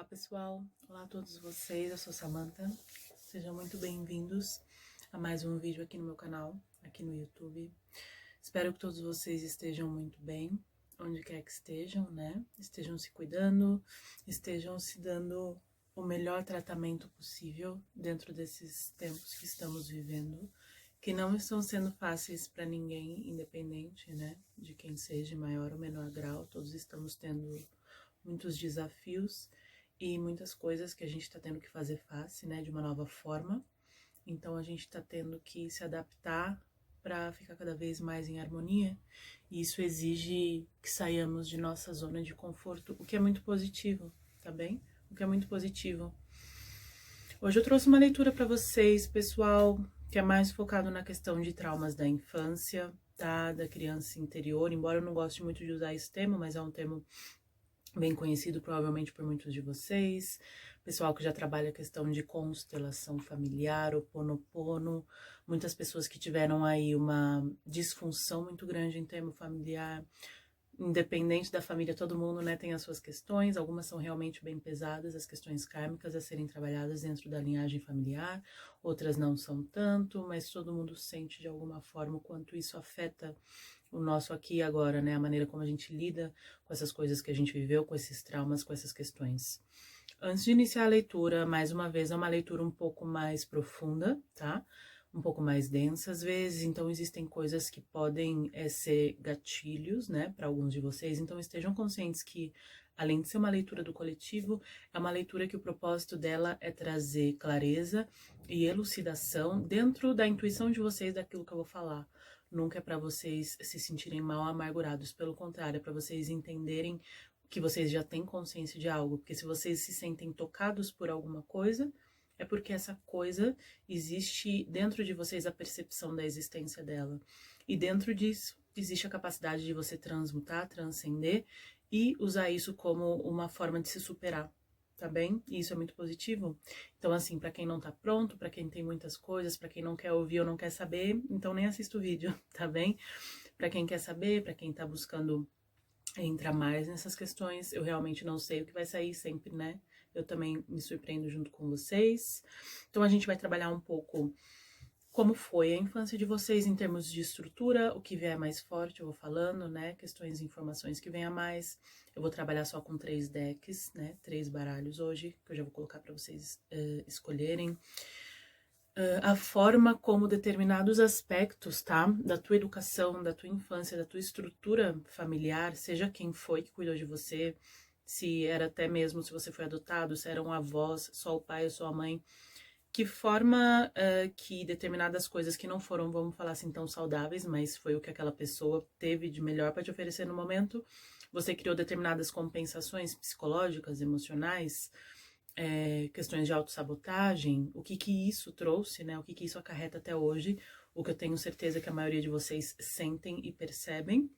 Olá pessoal, olá a todos vocês, eu sou Samantha, sejam muito bem-vindos a mais um vídeo aqui no meu canal, aqui no YouTube. Espero que todos vocês estejam muito bem, onde quer que estejam, né? Estejam se cuidando, estejam se dando o melhor tratamento possível dentro desses tempos que estamos vivendo, que não estão sendo fáceis para ninguém, independente, né, de quem seja, em maior ou menor grau. Todos estamos tendo muitos desafios e muitas coisas que a gente está tendo que fazer face, né, de uma nova forma. Então a gente está tendo que se adaptar para ficar cada vez mais em harmonia, e isso exige que saiamos de nossa zona de conforto, o que é muito positivo, tá bem? O que é muito positivo. Hoje eu trouxe uma leitura para vocês, pessoal, que é mais focado na questão de traumas da infância, tá? Da criança interior, embora eu não goste muito de usar esse termo, mas é um termo bem conhecido provavelmente por muitos de vocês, pessoal que já trabalha a questão de constelação familiar, Ho'oponopono, muitas pessoas que tiveram aí uma disfunção muito grande em termo familiar, independente da família, todo mundo, né, tem as suas questões, algumas são realmente bem pesadas, as questões kármicas a serem trabalhadas dentro da linhagem familiar, outras não são tanto, mas todo mundo sente de alguma forma o quanto isso afeta o nosso aqui e agora, né? A maneira como a gente lida com essas coisas que a gente viveu, com esses traumas, com essas questões. Antes de iniciar a leitura, mais uma vez, é uma leitura um pouco mais profunda, tá? Um pouco mais densa às vezes, então existem coisas que podem ser gatilhos, né, para alguns de vocês, então estejam conscientes que, além de ser uma leitura do coletivo, é uma leitura que o propósito dela é trazer clareza e elucidação dentro da intuição de vocês daquilo que eu vou falar. Nunca é para vocês se sentirem mal amargurados, pelo contrário, é para vocês entenderem que vocês já têm consciência de algo, porque se vocês se sentem tocados por alguma coisa, é porque essa coisa existe dentro de vocês, a percepção da existência dela. E dentro disso existe a capacidade de você transmutar, transcender e usar isso como uma forma de se superar, tá bem? E isso é muito positivo. Então, assim, para quem não tá pronto, para quem tem muitas coisas, para quem não quer ouvir ou não quer saber, então nem assista o vídeo, tá bem? Para quem quer saber, para quem tá buscando entrar mais nessas questões, eu realmente não sei o que vai sair sempre, né? Eu também me surpreendo junto com vocês. Então a gente vai trabalhar um pouco como foi a infância de vocês em termos de estrutura, o que vier mais forte, eu vou falando, né? Questões e informações que venha mais. Eu vou trabalhar só com 3 decks, né? 3 baralhos hoje, que eu já vou colocar para vocês escolherem. A forma como determinados aspectos, tá? Da tua educação, da tua infância, da tua estrutura familiar, seja quem foi que cuidou de você, se era até mesmo se você foi adotado, se eram avós, só o pai ou só a mãe, que forma que determinadas coisas que não foram, vamos falar assim, tão saudáveis, mas foi o que aquela pessoa teve de melhor para te oferecer no momento, você criou determinadas compensações psicológicas, emocionais, questões de autossabotagem, o que que isso trouxe, né? O que que isso acarreta até hoje, o que eu tenho certeza que a maioria de vocês sentem e percebem,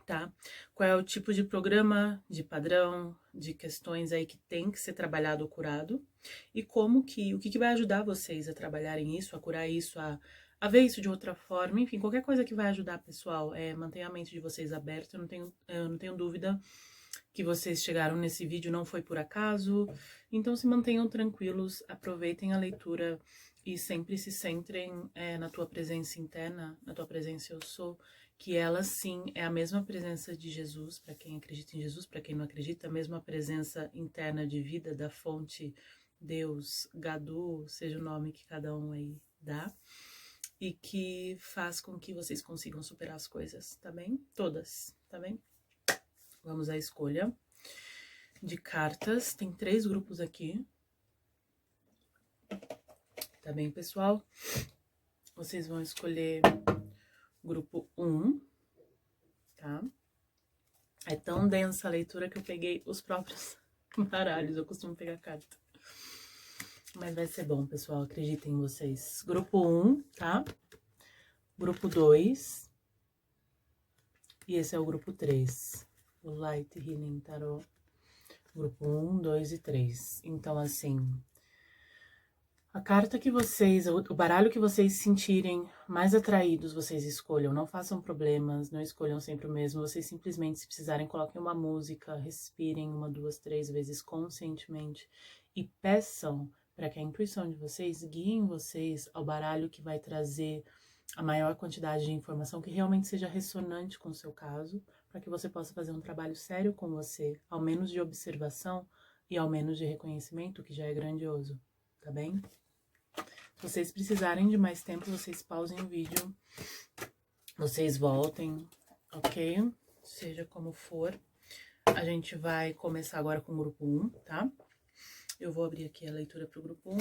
tá? Qual é o tipo de programa, de padrão, de questões aí que tem que ser trabalhado ou curado, e como que, o que que vai ajudar vocês a trabalharem isso, a curar isso, a ver isso de outra forma, enfim, qualquer coisa que vai ajudar, pessoal, mantenha a mente de vocês aberta, eu não tenho dúvida que vocês chegaram nesse vídeo não foi por acaso, então se mantenham tranquilos, aproveitem a leitura e sempre se centrem na tua presença interna, na tua presença eu sou, que ela sim é a mesma presença de Jesus, para quem acredita em Jesus, para quem não acredita, a mesma presença interna de vida da fonte Deus, Gadu, seja o nome que cada um aí dá, e que faz com que vocês consigam superar as coisas, tá bem? Todas, tá bem? Vamos à escolha de cartas. Tem 3 grupos aqui. Tá bem, pessoal? Vocês vão escolher grupo 1, tá? É tão densa a leitura que eu peguei os próprios baralhos. Eu costumo pegar carta. Mas vai ser bom, pessoal. Acreditem em vocês. Grupo 1, tá? Grupo 2. E esse é o grupo 3. O Light Healing Tarot. Grupo 1, 2 e 3. Então, assim, A carta que vocês, o baralho que vocês sentirem mais atraídos, vocês escolham. Não façam problemas, não escolham sempre o mesmo. Vocês simplesmente, se precisarem, coloquem uma música, respirem 1, 2, 3 vezes conscientemente e peçam para que a intuição de vocês guiem vocês ao baralho que vai trazer a maior quantidade de informação que realmente seja ressonante com o seu caso, para que você possa fazer um trabalho sério com você, ao menos de observação e ao menos de reconhecimento, que já é grandioso, tá bem? Se vocês precisarem de mais tempo, vocês pausem o vídeo, vocês voltem, ok? Seja como for. A gente vai começar agora com o grupo 1, tá? Eu vou abrir aqui a leitura para o grupo 1.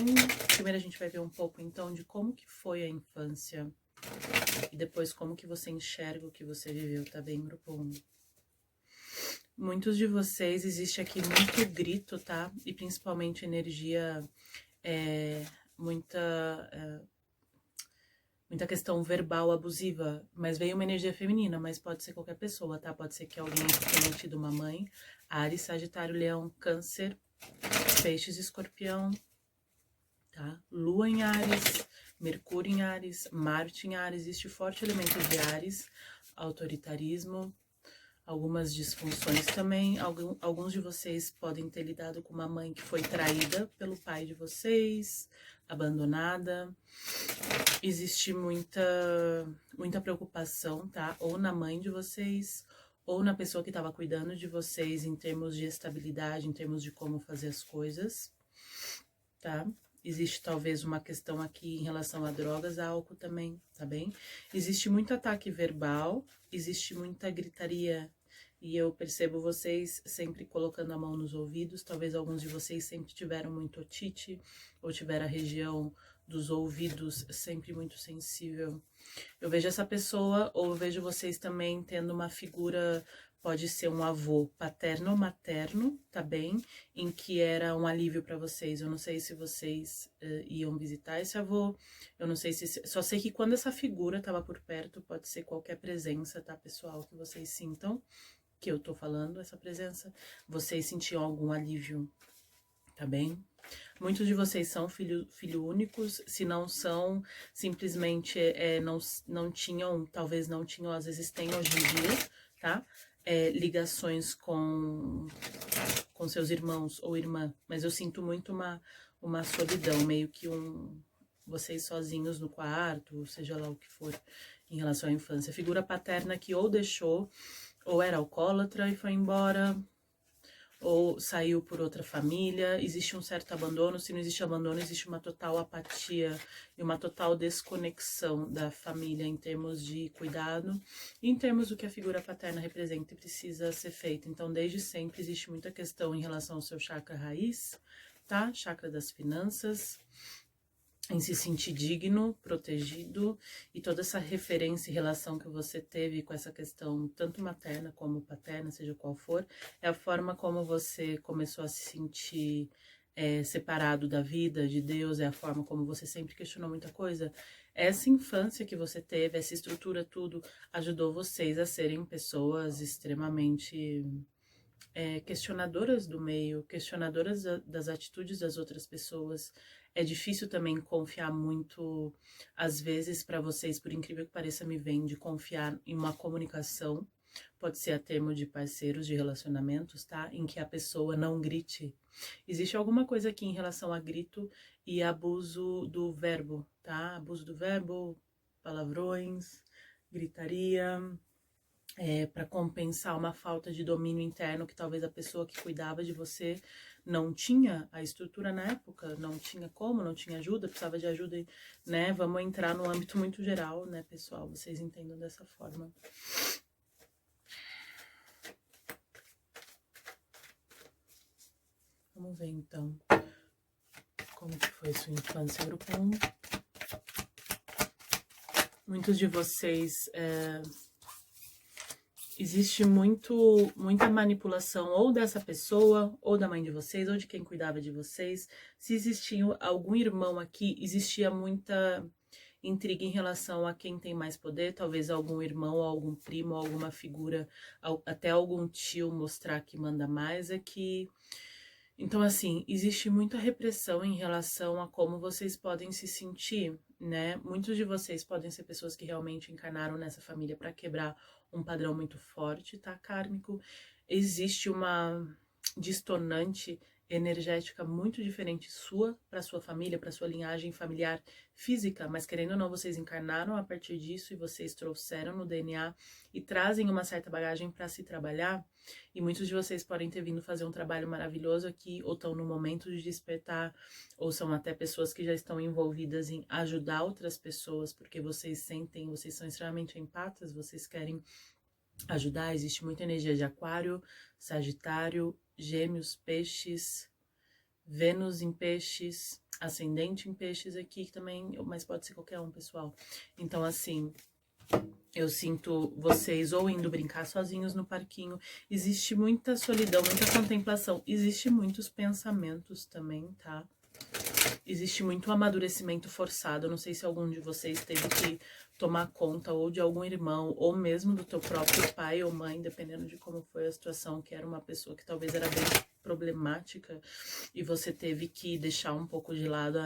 Primeiro a gente vai ver um pouco, então, de como que foi a infância e depois como que você enxerga o que você viveu, tá bem, grupo 1? Muitos de vocês, existe aqui muito grito, tá? E principalmente energia, muita questão verbal abusiva, mas veio uma energia feminina, mas pode ser qualquer pessoa, tá? Pode ser que alguém tenha tido uma mãe, Áries, Sagitário, Leão, Câncer, Peixes, Escorpião, tá? Lua em Áries, Mercúrio em Áries, Marte em Áries, existe forte elemento de Áries, autoritarismo, algumas disfunções também. Alguns de vocês podem ter lidado com uma mãe que foi traída pelo pai de vocês, abandonada. Existe muita preocupação, tá? Ou na mãe de vocês, ou na pessoa que estava cuidando de vocês em termos de estabilidade, em termos de como fazer as coisas, tá? Existe talvez uma questão aqui em relação a drogas, a álcool também, tá bem? Existe muito ataque verbal, existe muita gritaria, e eu percebo vocês sempre colocando a mão nos ouvidos. Talvez alguns de vocês sempre tiveram muito otite, ou tiveram a região dos ouvidos sempre muito sensível. Eu vejo essa pessoa, ou eu vejo vocês também tendo uma figura, pode ser um avô paterno ou materno, tá bem? Em que era um alívio para vocês. Eu não sei se vocês iam visitar esse avô, eu não sei se... Só sei que quando essa figura estava por perto, pode ser qualquer presença, tá, pessoal? Que vocês sintam, que eu tô falando, essa presença, vocês sentiam algum alívio, tá bem? Muitos de vocês são filho únicos, se não são, simplesmente não tinham, talvez não tinham, às vezes têm hoje em dia, tá? Ligações com seus irmãos ou irmã, mas eu sinto muito uma solidão, meio que vocês sozinhos no quarto, seja lá o que for, em relação à infância. Figura paterna que ou deixou, ou era alcoólatra e foi embora, ou saiu por outra família. Existe um certo abandono. Se não existe abandono, existe uma total apatia e uma total desconexão da família em termos de cuidado e em termos do que a figura paterna representa e precisa ser feito. Então, desde sempre existe muita questão em relação ao seu chakra raiz, tá? Chakra das finanças, em se sentir digno, protegido, e toda essa referência e relação que você teve com essa questão, tanto materna como paterna, seja qual for, é a forma como você começou a se sentir separado da vida, de Deus, é a forma como você sempre questionou muita coisa. Essa infância que você teve, essa estrutura, tudo, ajudou vocês a serem pessoas extremamente questionadoras do meio, questionadoras das atitudes das outras pessoas. É difícil também confiar muito, às vezes, para vocês, por incrível que pareça, me vem de confiar em uma comunicação, pode ser a termo de parceiros, de relacionamentos, tá? Em que a pessoa não grite. Existe alguma coisa aqui em relação a grito e abuso do verbo, tá? Abuso do verbo, palavrões, gritaria, para compensar uma falta de domínio interno que talvez a pessoa que cuidava de você não tinha a estrutura na época, não tinha como, não tinha ajuda, precisava de ajuda, né? Vamos entrar no âmbito muito geral, né, pessoal? Vocês entendam dessa forma. Vamos ver, então, como que foi sua infância, grupo 1. Muitos de vocês... existe muita manipulação ou dessa pessoa, ou da mãe de vocês, ou de quem cuidava de vocês. Se existia algum irmão aqui, existia muita intriga em relação a quem tem mais poder, talvez algum irmão, ou algum primo, ou alguma figura, até algum tio mostrar que manda mais. É que Então, assim, existe muita repressão em relação a como vocês podem se sentir, né? Muitos de vocês podem ser pessoas que realmente encarnaram nessa família para quebrar um padrão muito forte, tá, kármico? Existe uma distonante energética muito diferente sua para sua família, para sua linhagem familiar física, mas querendo ou não, vocês encarnaram a partir disso e vocês trouxeram no DNA e trazem uma certa bagagem para se trabalhar. E muitos de vocês podem ter vindo fazer um trabalho maravilhoso aqui, ou estão no momento de despertar, ou são até pessoas que já estão envolvidas em ajudar outras pessoas, porque vocês sentem, vocês são extremamente empatas, vocês querem ajudar. Existe muita energia de Aquário, Sagitário, Gêmeos, Peixes, Vênus em Peixes, Ascendente em Peixes aqui também, mas pode ser qualquer um, pessoal. Então, assim, eu sinto vocês ou indo brincar sozinhos no parquinho. Existe muita solidão, muita contemplação. Existe muitos pensamentos também, tá? Existe muito amadurecimento forçado. Eu não sei se algum de vocês teve que tomar conta ou de algum irmão, ou mesmo do teu próprio pai ou mãe, dependendo de como foi a situação, que era uma pessoa que talvez era bem problemática e você teve que deixar um pouco de lado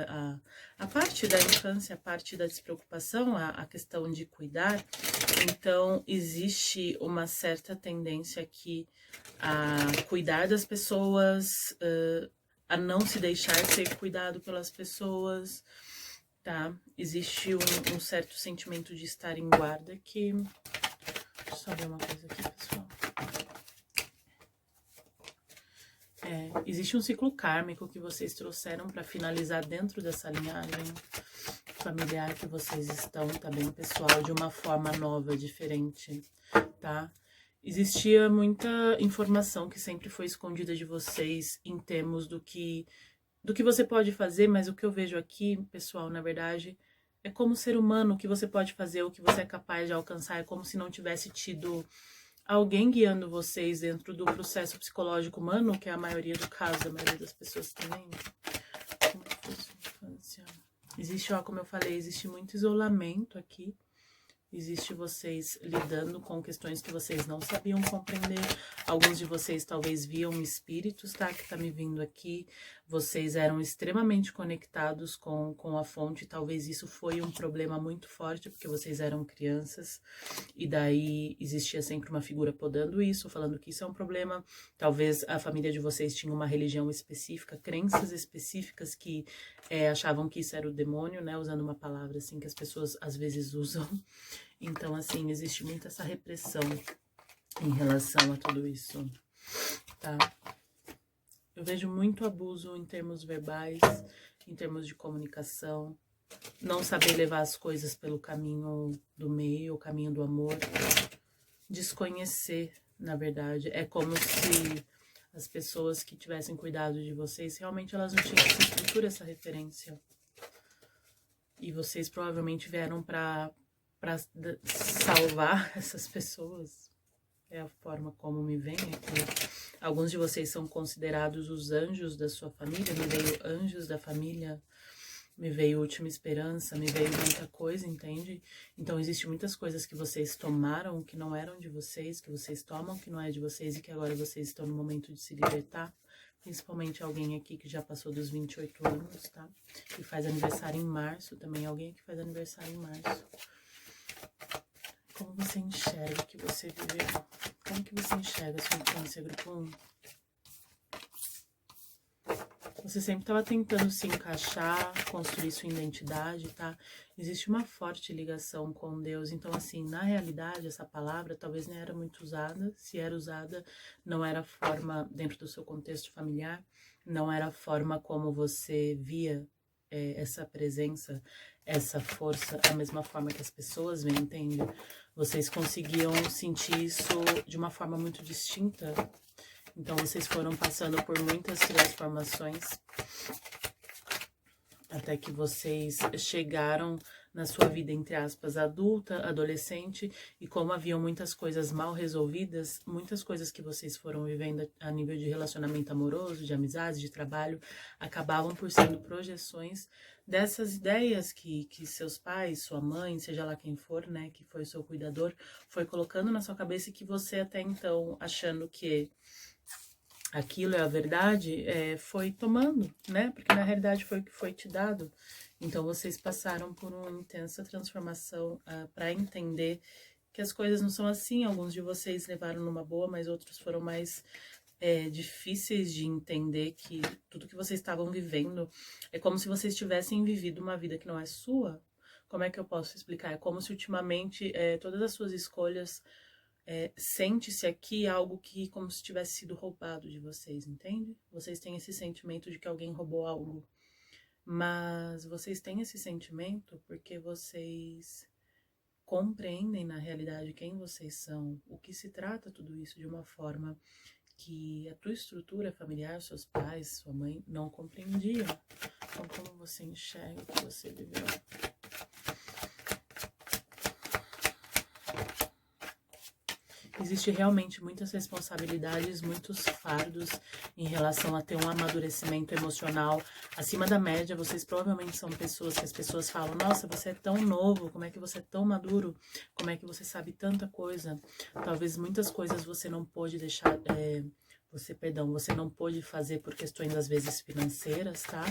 a parte da infância, a parte da despreocupação, a questão de cuidar. Então, existe uma certa tendência aqui a cuidar das pessoas, a não se deixar ser cuidado pelas pessoas, tá? Existe um certo sentimento de estar em guarda que... Deixa eu só ver uma coisa aqui, pessoal. Existe um ciclo kármico que vocês trouxeram para finalizar dentro dessa linhagem familiar que vocês estão, tá bem, pessoal? De uma forma nova, diferente, tá? Existia muita informação que sempre foi escondida de vocês em termos do que você pode fazer, mas o que eu vejo aqui, pessoal, na verdade, é como ser humano, o que você pode fazer, o que você é capaz de alcançar, é como se não tivesse tido alguém guiando vocês dentro do processo psicológico humano, que é a maioria do caso, a maioria das pessoas também. Como que foi sua infância? Existe, ó, como eu falei, existe muito isolamento aqui. Existe vocês lidando com questões que vocês não sabiam compreender. Alguns de vocês talvez viam espíritos, tá? Que tá me vindo aqui. Vocês eram extremamente conectados com a fonte. Talvez isso foi um problema muito forte, porque vocês eram crianças. E daí existia sempre uma figura podando isso, falando que isso é um problema. Talvez a família de vocês tinha uma religião específica, crenças específicas que achavam que isso era o demônio, né? Usando uma palavra assim que as pessoas às vezes usam. Então, assim, existe muito essa repressão em relação a tudo isso, tá? Eu vejo muito abuso em termos verbais, em termos de comunicação, não saber levar as coisas pelo caminho do meio, o caminho do amor, desconhecer, na verdade. É como se as pessoas que tivessem cuidado de vocês, realmente elas não tinham essa estrutura, essa referência. E vocês provavelmente vieram para salvar essas pessoas. É a forma como me vem aqui. Alguns de vocês são considerados os anjos da sua família. Me veio anjos da família, me veio última esperança, me veio muita coisa, entende? Então, existem muitas coisas que vocês tomaram que não eram de vocês, que vocês tomam que não é de vocês e que agora vocês estão no momento de se libertar. Principalmente alguém aqui que já passou dos 28 anos, tá? E faz aniversário em março também. Alguém que faz aniversário em março. Como você enxerga o que você viveu? Como que você enxerga a sua infância, grupo 1? Você sempre estava tentando se encaixar, construir sua identidade, tá? Existe uma forte ligação com Deus. Então, assim, na realidade, essa palavra talvez nem era muito usada. Se era usada, não era a forma, dentro do seu contexto familiar, não era a forma como você via essa presença, essa força, a mesma forma que as pessoas veem, entende? Vocês conseguiam sentir isso de uma forma muito distinta. Então, vocês foram passando por muitas transformações até que vocês chegaram na sua vida, entre aspas, adulta, adolescente, e como haviam muitas coisas mal resolvidas, muitas coisas que vocês foram vivendo a nível de relacionamento amoroso, de amizade, de trabalho, acabavam por sendo projeções dessas ideias que seus pais, sua mãe, seja lá quem for, né, que foi o seu cuidador, foi colocando na sua cabeça e que você até então, achando que aquilo é a verdade, foi tomando, né? Porque na realidade foi o que foi te dado. Então vocês passaram por uma intensa transformação para entender que as coisas não são assim. Alguns de vocês levaram numa boa, mas outros foram mais difíceis de entender, que tudo que vocês estavam vivendo é como se vocês tivessem vivido uma vida que não é sua. Como é que eu posso explicar? É como se ultimamente todas as suas escolhas sente-se aqui algo que como se tivesse sido roubado de vocês, entende? Vocês têm esse sentimento de que alguém roubou algo, mas vocês têm esse sentimento porque vocês compreendem na realidade quem vocês são, o que se trata tudo isso de uma forma que a tua estrutura familiar, seus pais, sua mãe não compreendiam. Então, como você enxerga o que você viveu? Existe realmente muitas responsabilidades, muitos fardos em relação a ter um amadurecimento emocional acima da média. Vocês provavelmente são pessoas que as pessoas falam: nossa, você é tão novo, como é que você é tão maduro, como é que você sabe tanta coisa. Talvez muitas coisas você não pôde deixar, você não pôde fazer por questões às vezes financeiras, tá?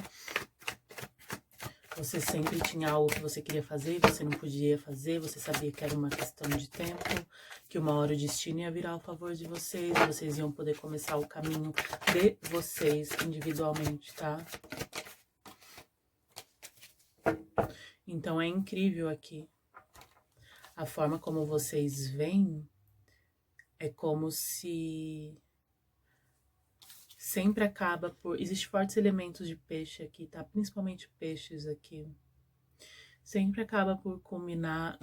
Você sempre tinha algo que você queria fazer e você não podia fazer, você sabia que era uma questão de tempo, que uma hora o destino ia virar a favor de vocês, e vocês iam poder começar o caminho de vocês individualmente, tá? Então é incrível aqui. A forma como vocês veem é como se sempre acaba por... Existem fortes elementos de peixe aqui, tá? Principalmente peixes aqui. Sempre acaba por culminar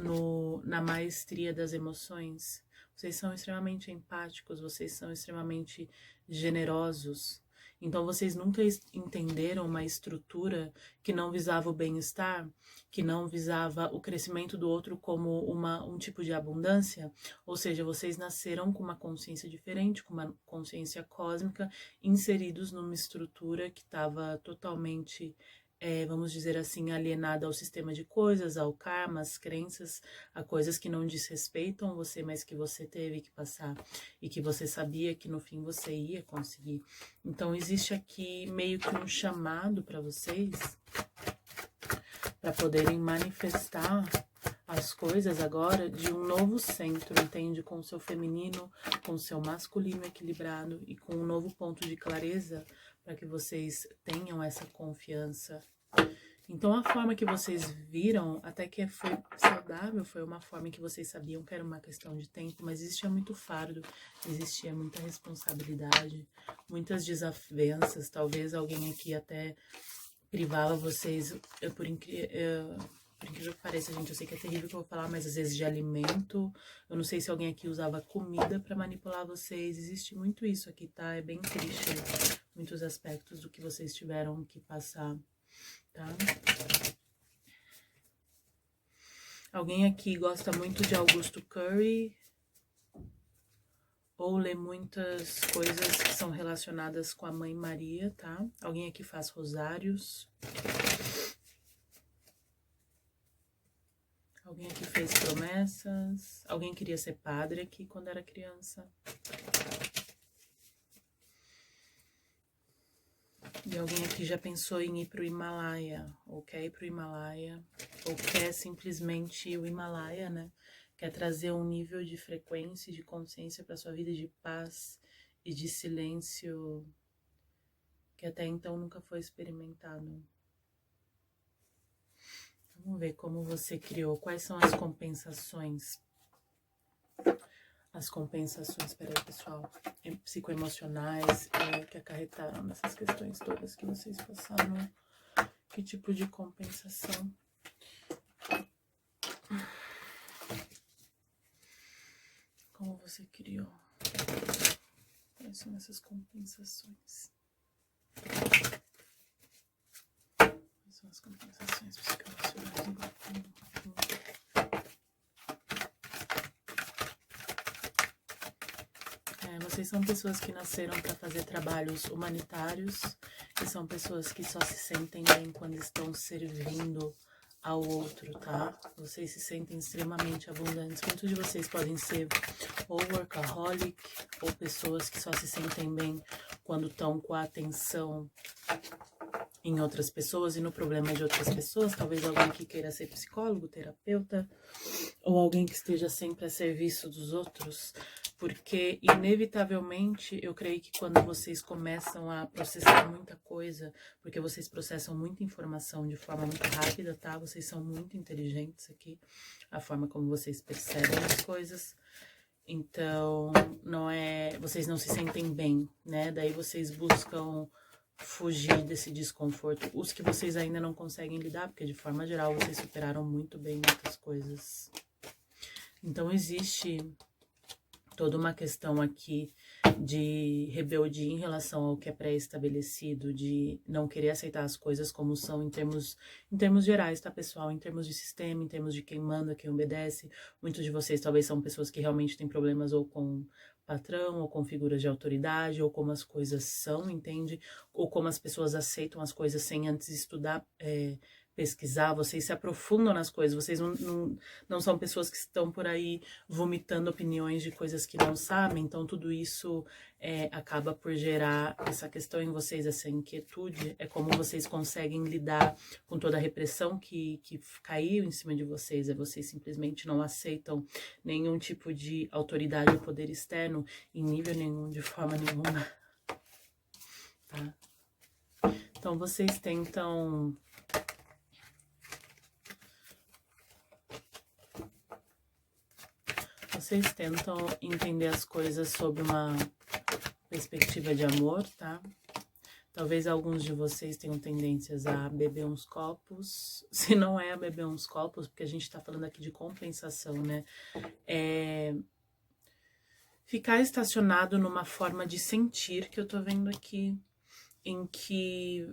na maestria das emoções. Vocês são extremamente empáticos, vocês são extremamente generosos. Então, vocês nunca entenderam uma estrutura que não visava o bem-estar, que não visava o crescimento do outro como um tipo de abundância. Ou seja, vocês nasceram com uma consciência diferente, com uma consciência cósmica, inseridos numa estrutura que estava totalmente... vamos dizer assim, alienada ao sistema de coisas, ao karma, às crenças, a coisas que não desrespeitam você, mas que você teve que passar e que você sabia que no fim você ia conseguir. Então existe aqui meio que um chamado para vocês, para poderem manifestar as coisas agora de um novo centro, entende? Com o seu feminino, com o seu masculino equilibrado e com um novo ponto de clareza, para que vocês tenham essa confiança. Então, a forma que vocês viram, até que foi saudável, foi uma forma em que vocês sabiam que era uma questão de tempo, mas existia muito fardo, existia muita responsabilidade, muitas desavenças. Talvez alguém aqui até privava vocês, por incrível que pareça, gente, eu sei que é terrível que eu vou falar, mas às vezes de alimento. Eu não sei se alguém aqui usava comida para manipular vocês. Existe muito isso aqui, tá? É bem triste, muitos aspectos do que vocês tiveram que passar, tá? Alguém aqui gosta muito de Augusto Curry, ou lê muitas coisas que são relacionadas com a Mãe Maria, tá? Alguém aqui faz rosários. Alguém aqui fez promessas. Alguém queria ser padre aqui quando era criança. E alguém aqui já pensou em ir para o Himalaia, ou quer ir para o Himalaia, ou quer simplesmente o Himalaia, né? Quer trazer um nível de frequência e de consciência para sua vida, de paz e de silêncio que até então nunca foi experimentado. Vamos ver como você criou, quais são as compensações. As compensações, peraí, pessoal, psicoemocionais que acarretaram nessas questões todas que vocês passaram. Que tipo de compensação? Como você criou? Quais são essas compensações? Quais são as compensações psicoemocionais do grupo? Vocês são pessoas que nasceram para fazer trabalhos humanitários e são pessoas que só se sentem bem quando estão servindo ao outro, tá? Vocês se sentem extremamente abundantes. Muitos de vocês podem ser ou workaholic ou pessoas que só se sentem bem quando estão com a atenção em outras pessoas e no problema de outras pessoas, talvez alguém que queira ser psicólogo, terapeuta, ou alguém que esteja sempre a serviço dos outros, porque inevitavelmente eu creio que quando vocês começam a processar muita coisa, porque vocês processam muita informação de forma muito rápida, tá? Vocês são muito inteligentes aqui, a forma como vocês percebem as coisas. Então, vocês não se sentem bem, né? Daí vocês buscam fugir desse desconforto. Os que vocês ainda não conseguem lidar, porque de forma geral vocês superaram muito bem muitas coisas. Então, existe toda uma questão aqui de rebeldia em relação ao que é pré-estabelecido, de não querer aceitar as coisas como são em termos gerais, tá, pessoal? Em termos de sistema, em termos de quem manda, quem obedece. Muitos de vocês talvez são pessoas que realmente têm problemas ou com patrão, ou com figuras de autoridade, ou como as coisas são, entende? Ou como as pessoas aceitam as coisas sem antes estudar, pesquisar, vocês se aprofundam nas coisas, vocês não são pessoas que estão por aí vomitando opiniões de coisas que não sabem, então tudo isso acaba por gerar essa questão em vocês, essa inquietude, é como vocês conseguem lidar com toda a repressão que caiu em cima de vocês, vocês simplesmente não aceitam nenhum tipo de autoridade ou poder externo em nível nenhum, de forma nenhuma, tá? Então vocês tentam entender as coisas sob uma perspectiva de amor, tá? Talvez alguns de vocês tenham tendências a beber uns copos. Se não é a beber uns copos, porque a gente tá falando aqui de compensação, né? Ficar estacionado numa forma de sentir, que eu tô vendo aqui, em que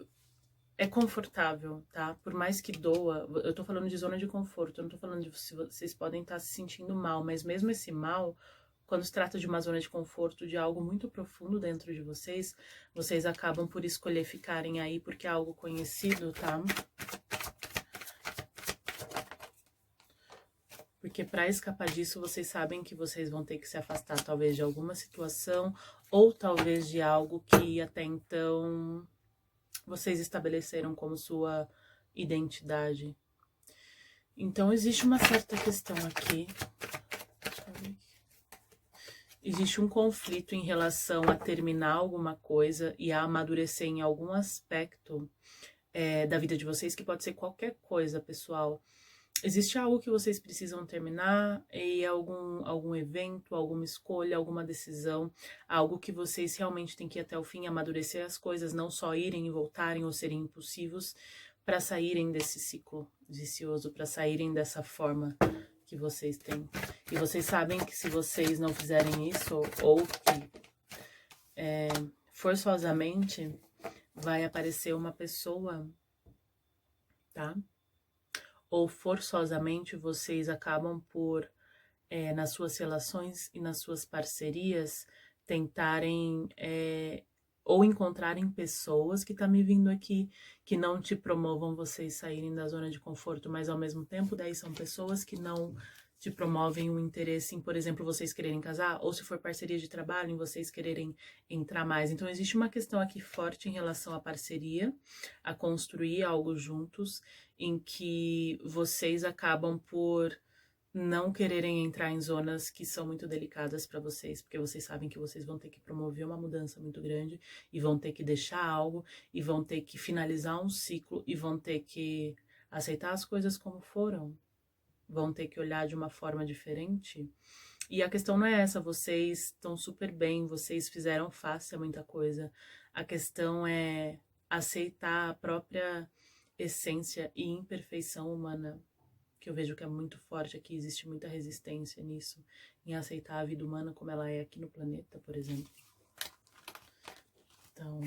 é confortável, tá? Por mais que doa, eu tô falando de zona de conforto, eu não tô falando de se vocês podem estar se sentindo mal, mas mesmo esse mal, quando se trata de uma zona de conforto, de algo muito profundo dentro de vocês, vocês acabam por escolher ficarem aí porque é algo conhecido, tá? Porque para escapar disso, vocês sabem que vocês vão ter que se afastar talvez de alguma situação ou talvez de algo que até então vocês estabeleceram como sua identidade. Então, existe uma certa questão aqui. Existe um conflito em relação a terminar alguma coisa e a amadurecer em algum aspecto da vida de vocês, que pode ser qualquer coisa, pessoal. Existe algo que vocês precisam terminar e algum evento, alguma escolha, alguma decisão, algo que vocês realmente têm que ir até o fim, amadurecer as coisas, não só irem e voltarem ou serem impulsivos para saírem desse ciclo vicioso, para saírem dessa forma que vocês têm. E vocês sabem que se vocês não fizerem isso, ou que forçosamente vai aparecer uma pessoa, tá? Ou forçosamente vocês acabam por, nas suas relações e nas suas parcerias, tentarem ou encontrarem pessoas que tá me vindo aqui, que não te promovam vocês saírem da zona de conforto, mas ao mesmo tempo daí são pessoas que não te promovem um interesse em, por exemplo, vocês quererem casar, ou se for parceria de trabalho, em vocês quererem entrar mais. Então, existe uma questão aqui forte em relação à parceria, a construir algo juntos, em que vocês acabam por não quererem entrar em zonas que são muito delicadas para vocês, porque vocês sabem que vocês vão ter que promover uma mudança muito grande, e vão ter que deixar algo, e vão ter que finalizar um ciclo, e vão ter que aceitar as coisas como foram, vão ter que olhar de uma forma diferente. E a questão não é essa, vocês estão super bem, vocês fizeram face a muita coisa. A questão é aceitar a própria essência e imperfeição humana, que eu vejo que é muito forte aqui, existe muita resistência nisso, em aceitar a vida humana como ela é aqui no planeta, por exemplo. Então,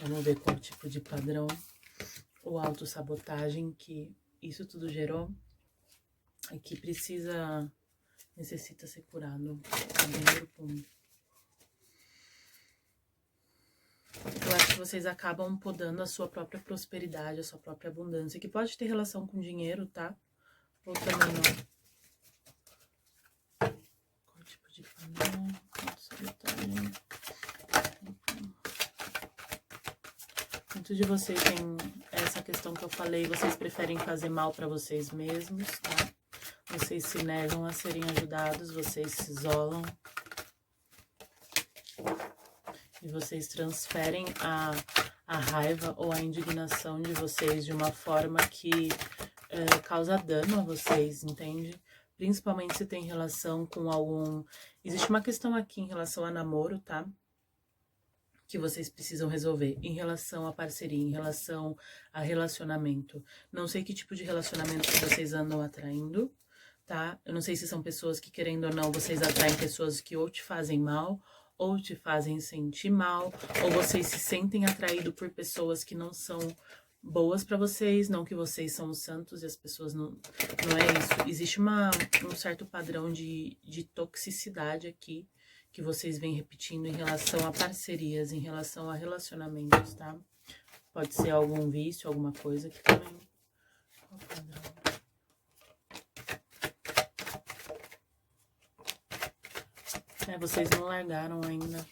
vamos ver qual tipo de padrão ou autossabotagem que isso tudo gerou e que necessita ser curado. Eu acho que vocês acabam podando a sua própria prosperidade, a sua própria abundância, que pode ter relação com dinheiro, tá? Ou também não. Qual tipo de padrão? detalhe. Muitos de vocês têm essa questão que eu falei, vocês preferem fazer mal para vocês mesmos, tá? Vocês se negam a serem ajudados, vocês se isolam. E vocês transferem a raiva ou a indignação de vocês de uma forma que causa dano a vocês, entende? Principalmente se tem relação com algum... Existe uma questão aqui em relação a namoro, tá? Que vocês precisam resolver em relação à parceria, em relação a relacionamento. Não sei que tipo de relacionamento que vocês andam atraindo, tá? Eu não sei se são pessoas que, querendo ou não, vocês atraem pessoas que ou te fazem mal, ou te fazem sentir mal, ou vocês se sentem atraídos por pessoas que não são boas pra vocês, não que vocês são os santos e as pessoas não é isso. Existe um certo padrão de toxicidade aqui, que vocês vêm repetindo em relação a parcerias, em relação a relacionamentos, tá? Pode ser algum vício, alguma coisa que também... Qual o padrão? Vocês não largaram ainda.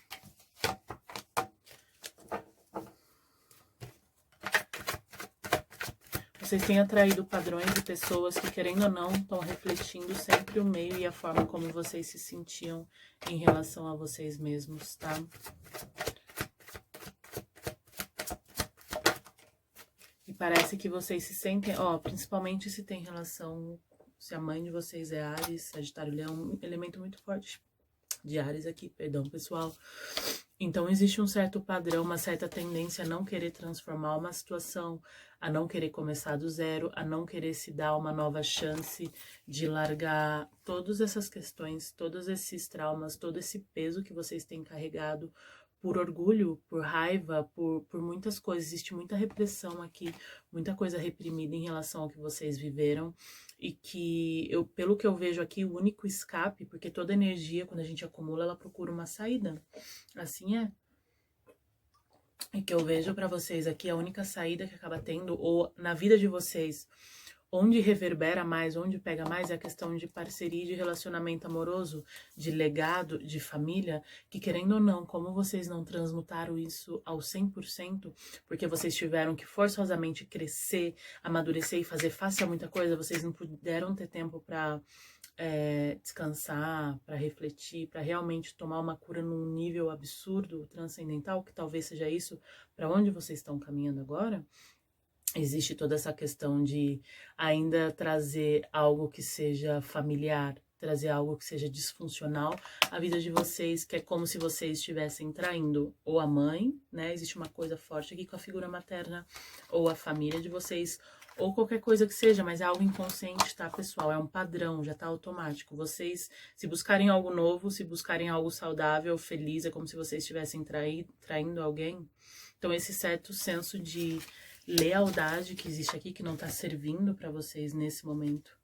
Vocês têm atraído padrões de pessoas que, querendo ou não, estão refletindo sempre o meio e a forma como vocês se sentiam em relação a vocês mesmos, tá? E parece que vocês se sentem, principalmente se tem relação, se a mãe de vocês é Áries, Sagitário, Leão, um elemento muito forte de Áries aqui, perdão, pessoal. Então, existe um certo padrão, uma certa tendência a não querer transformar uma situação, a não querer começar do zero, a não querer se dar uma nova chance de largar todas essas questões, todos esses traumas, todo esse peso que vocês têm carregado por orgulho, por raiva, por muitas coisas. Existe muita repressão aqui, muita coisa reprimida em relação ao que vocês viveram. E que, pelo que eu vejo aqui, o único escape, porque toda energia, quando a gente acumula, ela procura uma saída. Assim é. E que eu vejo pra vocês aqui, a única saída que acaba tendo, ou na vida de vocês, onde reverbera mais, onde pega mais, é a questão de parceria, de relacionamento amoroso, de legado, de família, que querendo ou não, como vocês não transmutaram isso ao 100%, porque vocês tiveram que forçosamente crescer, amadurecer e fazer face a muita coisa, vocês não puderam ter tempo para descansar, para refletir, para realmente tomar uma cura num nível absurdo, transcendental, que talvez seja isso para onde vocês estão caminhando agora. Existe toda essa questão de ainda trazer algo que seja familiar, trazer algo que seja disfuncional à vida de vocês, que é como se vocês estivessem traindo ou a mãe, né? Existe uma coisa forte aqui com a figura materna, ou a família de vocês, ou qualquer coisa que seja, mas é algo inconsciente, tá, pessoal? É um padrão, já tá automático. Vocês, se buscarem algo novo, se buscarem algo saudável, feliz, é como se vocês estivessem traindo alguém. Então, esse certo senso de lealdade que existe aqui, que não tá servindo para vocês nesse momento.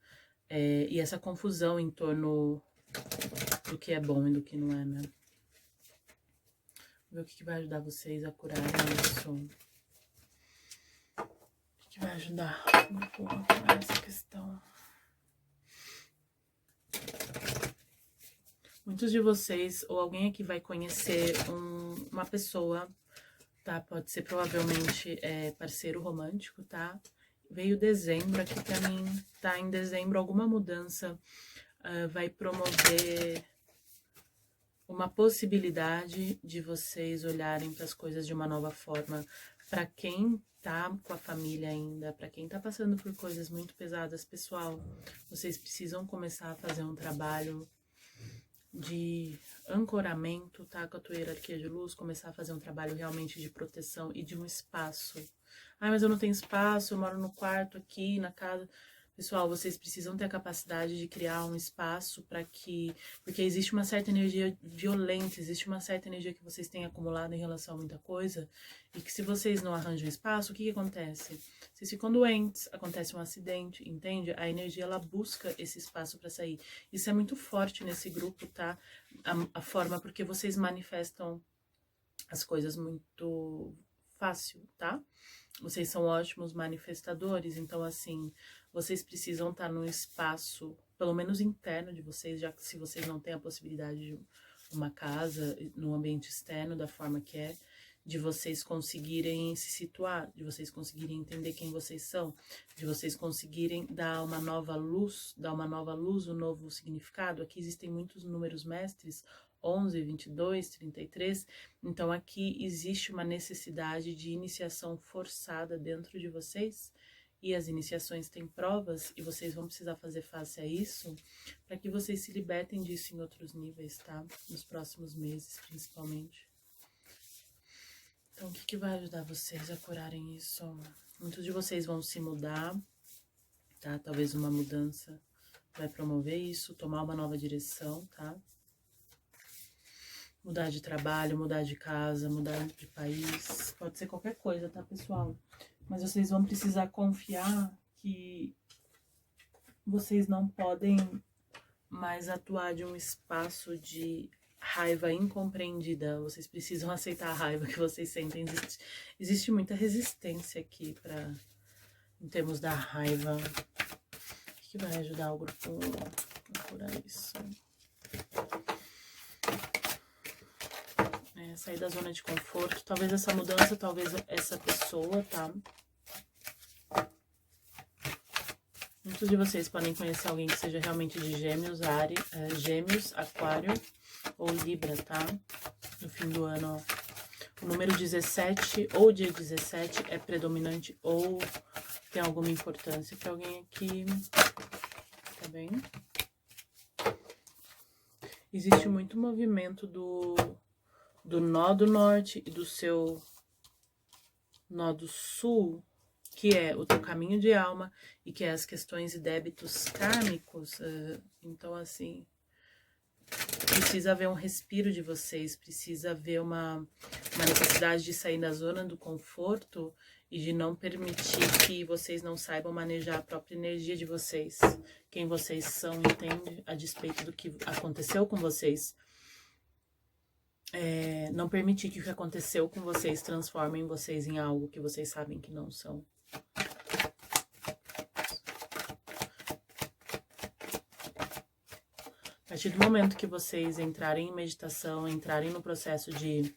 E essa confusão em torno do que é bom e do que não é, né? Vou ver o que vai ajudar vocês a curarem isso. O que vai ajudar a curar essa questão? Muitos de vocês, ou alguém aqui vai conhecer uma pessoa, tá? Pode ser provavelmente parceiro romântico, tá? Veio dezembro aqui pra mim, tá? Em dezembro alguma mudança vai promover uma possibilidade de vocês olharem para as coisas de uma nova forma. Para quem tá com a família ainda, para quem tá passando por coisas muito pesadas, pessoal, vocês precisam começar a fazer um trabalho de ancoramento, tá? Com a tua hierarquia de luz, começar a fazer um trabalho realmente de proteção e de um espaço. Ah, mas eu não tenho espaço, eu moro no quarto aqui, na casa. Pessoal, vocês precisam ter a capacidade de criar um espaço para que... Porque existe uma certa energia violenta, existe uma certa energia que vocês têm acumulado em relação a muita coisa, e que se vocês não arranjam espaço, o que acontece? Vocês ficam doentes, acontece um acidente, entende? A energia, ela busca esse espaço para sair. Isso é muito forte nesse grupo, tá? A forma porque vocês manifestam as coisas muito fácil, tá? Vocês são ótimos manifestadores, então, assim, vocês precisam estar num espaço, pelo menos interno de vocês, já que se vocês não têm a possibilidade uma casa, no ambiente externo, da forma que é, de vocês conseguirem se situar, de vocês conseguirem entender quem vocês são, de vocês conseguirem dar uma nova luz, um novo significado. Aqui existem muitos números mestres, 11, 22, 33, então aqui existe uma necessidade de iniciação forçada dentro de vocês, e as iniciações têm provas, e vocês vão precisar fazer face a isso, para que vocês se libertem disso em outros níveis, tá? Nos próximos meses, principalmente. Então, o que vai ajudar vocês a curarem isso? Muitos de vocês vão se mudar, tá? Talvez uma mudança vai promover isso, tomar uma nova direção, tá? Mudar de trabalho, mudar de casa, mudar de país, pode ser qualquer coisa, tá, pessoal? Mas vocês vão precisar confiar que vocês não podem mais atuar de um espaço de raiva incompreendida. Vocês precisam aceitar a raiva que vocês sentem. Existe muita resistência aqui em termos da raiva. O que vai ajudar o grupo a curar isso? Sair da zona de conforto. Talvez essa mudança, talvez essa pessoa, tá? Muitos de vocês podem conhecer alguém que seja realmente de Gêmeos, Gêmeos, Aquário ou Libra, tá? No fim do ano, ó. O número 17 ou dia 17 é predominante ou tem alguma importância para alguém aqui, tá bem? Existe muito movimento do nó do norte e do seu nó do sul, que é o teu caminho de alma e que é as questões e débitos kármicos. Então, assim, precisa haver um respiro de vocês, precisa haver uma necessidade de sair da zona do conforto e de não permitir que vocês não saibam manejar a própria energia de vocês, quem vocês são, entende? A despeito do que aconteceu com vocês. Não permitir que o que aconteceu com vocês transformem vocês em algo que vocês sabem que não são. A partir do momento que vocês entrarem em meditação, entrarem no processo de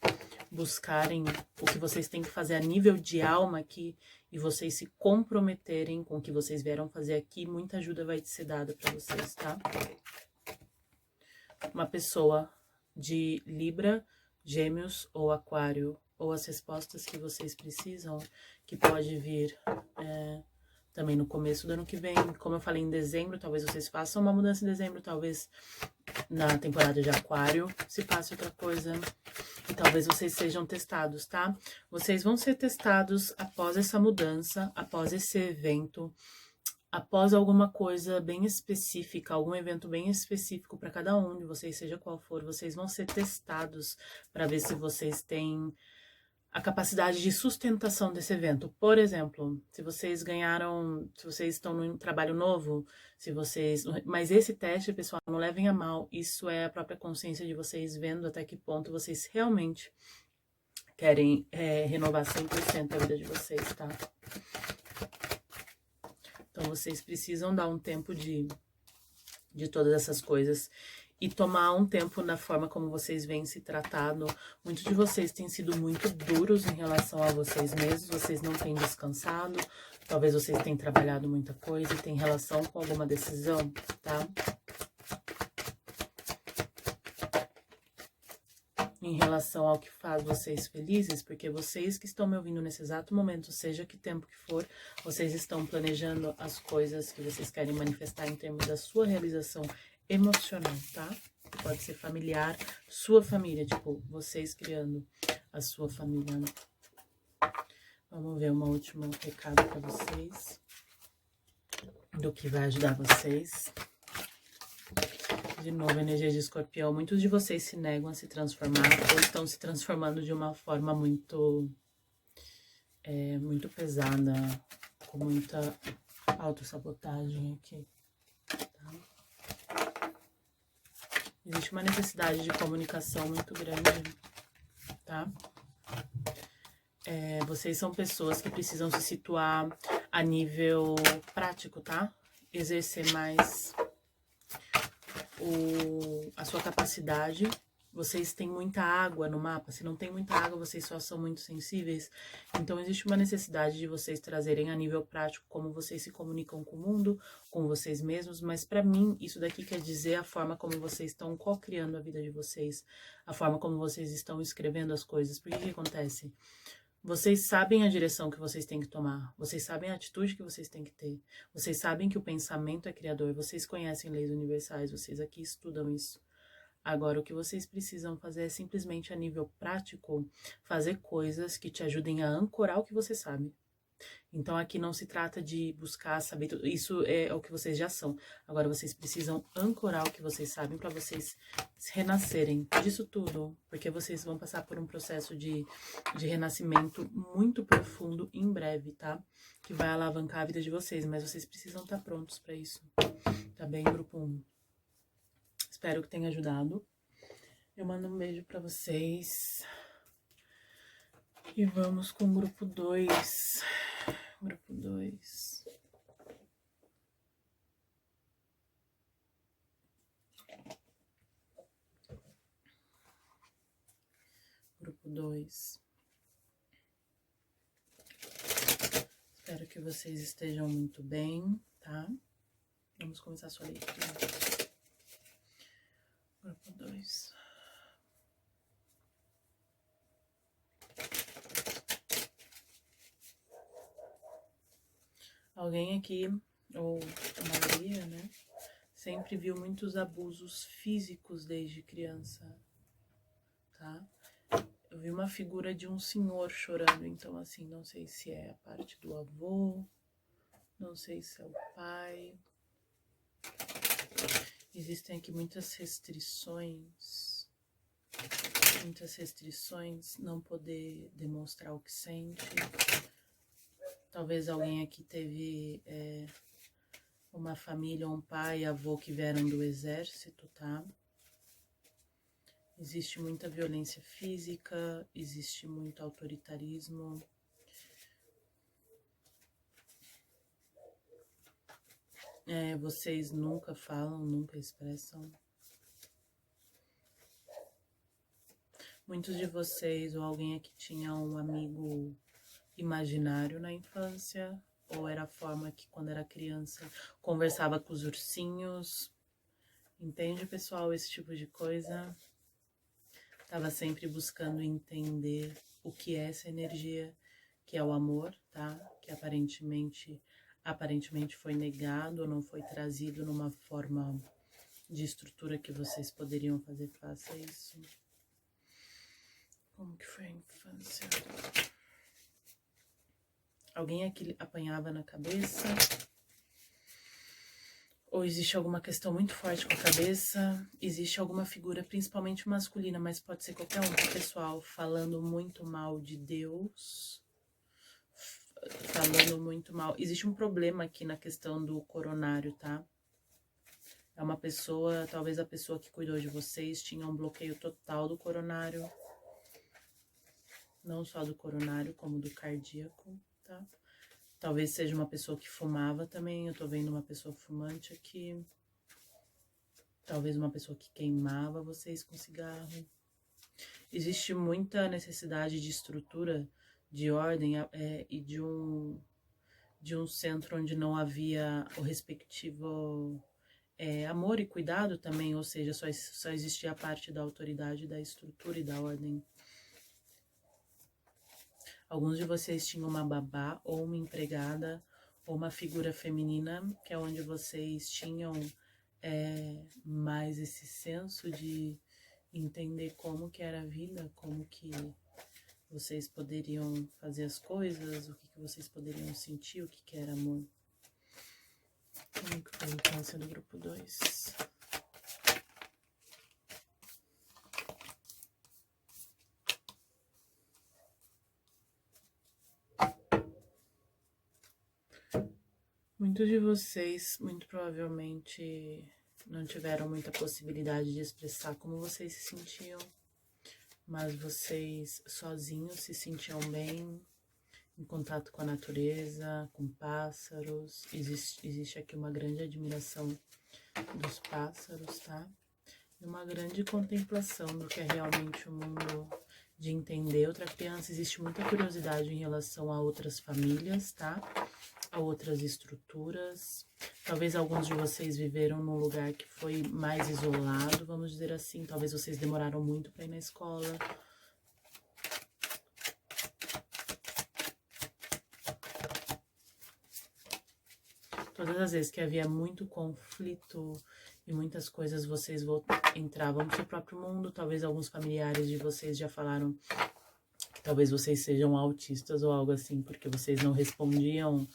buscarem o que vocês têm que fazer a nível de alma aqui e vocês se comprometerem com o que vocês vieram fazer aqui, muita ajuda vai ser dada para vocês, tá? Uma pessoa de Libra, Gêmeos ou Aquário, ou as respostas que vocês precisam, que pode vir também no começo do ano que vem. Como eu falei, em dezembro, talvez vocês façam uma mudança em dezembro, talvez na temporada de Aquário se passe outra coisa. E talvez vocês sejam testados, tá? Vocês vão ser testados após essa mudança, após esse evento, após alguma coisa bem específica, algum evento bem específico para cada um de vocês, seja qual for, vocês vão ser testados para ver se vocês têm a capacidade de sustentação desse evento. Por exemplo, se vocês ganharam, se vocês estão num trabalho novo, mas esse teste, pessoal, não levem a mal, isso é a própria consciência de vocês vendo até que ponto vocês realmente querem renovar 100% a vida de vocês, tá? Então, vocês precisam dar um tempo de todas essas coisas e tomar um tempo na forma como vocês vêm se tratando. Muitos de vocês têm sido muito duros em relação a vocês mesmos, vocês não têm descansado, talvez vocês tenham trabalhado muita coisa e tem relação com alguma decisão, tá? Em relação ao que faz vocês felizes, porque vocês que estão me ouvindo nesse exato momento, seja que tempo que for, vocês estão planejando as coisas que vocês querem manifestar em termos da sua realização emocional, tá? Pode ser familiar, sua família, tipo, vocês criando a sua família. Vamos ver um último recado para vocês, do que vai ajudar vocês. De novo, energia de Escorpião. Muitos de vocês se negam a se transformar ou estão se transformando de uma forma muito pesada, com muita autossabotagem aqui, tá? Existe uma necessidade de comunicação muito grande, tá? Vocês são pessoas que precisam se situar a nível prático, tá? Exercer mais a sua capacidade vocês têm muita água no mapa. Se não tem muita água, vocês só são muito sensíveis. Então, existe uma necessidade de vocês trazerem a nível prático como vocês se comunicam com o mundo, com vocês mesmos. Mas, para mim, isso daqui quer dizer a forma como vocês estão co-criando a vida de vocês, a forma como vocês estão escrevendo as coisas. Por que acontece? Vocês sabem a direção que vocês têm que tomar, vocês sabem a atitude que vocês têm que ter, vocês sabem que o pensamento é criador, vocês conhecem leis universais, vocês aqui estudam isso. Agora, o que vocês precisam fazer é simplesmente a nível prático, fazer coisas que te ajudem a ancorar o que você sabe. Então, aqui não se trata de buscar saber tudo. Isso é o que vocês já são. Agora, vocês precisam ancorar o que vocês sabem para vocês renascerem disso tudo. Porque vocês vão passar por um processo de renascimento muito profundo em breve, tá? Que vai alavancar a vida de vocês. Mas vocês precisam estar prontos para isso. Tá bem, grupo 1? Espero que tenha ajudado. Eu mando um beijo para vocês. E vamos com o grupo 2. Grupo 2. Grupo 2. Espero que vocês estejam muito bem, tá? Vamos começar a sua leitura. Grupo 2. Alguém aqui, ou a maioria, né? Sempre viu muitos abusos físicos desde criança, tá? Eu vi uma figura de um senhor chorando, então assim, não sei se é a parte do avô, não sei se é o pai. Existem aqui muitas restrições, não poder demonstrar o que sente. Talvez alguém aqui teve uma família, um pai, avô que vieram do exército, tá? Existe muita violência física, existe muito autoritarismo. Vocês nunca falam, nunca expressam. Muitos de vocês ou alguém aqui tinha um amigo imaginário na infância, ou era a forma que quando era criança conversava com os ursinhos. Entende, pessoal, esse tipo de coisa? Tava sempre buscando entender o que é essa energia, que é o amor, tá? Que aparentemente foi negado ou não foi trazido numa forma de estrutura que vocês poderiam fazer face a isso. Como que foi a infância? Alguém aqui apanhava na cabeça? Ou existe alguma questão muito forte com a cabeça? Existe alguma figura, principalmente masculina, mas pode ser qualquer um, pessoal, falando muito mal de Deus, falando muito mal. Existe um problema aqui na questão do coronário, tá? É uma pessoa, talvez a pessoa que cuidou de vocês tinha um bloqueio total do coronário. Não só do coronário, como do cardíaco, tá? Talvez seja uma pessoa que fumava também, eu tô vendo uma pessoa fumante aqui. Talvez uma pessoa que queimava vocês com cigarro. Existe muita necessidade de estrutura, de ordem e de um centro onde não havia o respectivo amor e cuidado também, ou seja, só existia a parte da autoridade, da estrutura e da ordem. Alguns de vocês tinham uma babá ou uma empregada ou uma figura feminina, que é onde vocês tinham mais esse senso de entender como que era a vida, como que vocês poderiam fazer as coisas, o que vocês poderiam sentir, o que era amor. Como que foi a infância do grupo 2? Muitos de vocês, muito provavelmente, não tiveram muita possibilidade de expressar como vocês se sentiam, mas vocês sozinhos se sentiam bem, em contato com a natureza, com pássaros. Existe aqui uma grande admiração dos pássaros, tá? uma grande contemplação do que é realmente o mundo, de entender outra criança. Existe muita curiosidade em relação a outras famílias, tá? A outras estruturas. Talvez alguns de vocês viveram num lugar que foi mais isolado, vamos dizer assim. Talvez vocês demoraram muito para ir na escola. Todas as vezes que havia muito conflito e muitas coisas, vocês entravam no seu próprio mundo. Talvez alguns familiares de vocês já falaram que talvez vocês sejam autistas ou algo assim, porque vocês não respondiam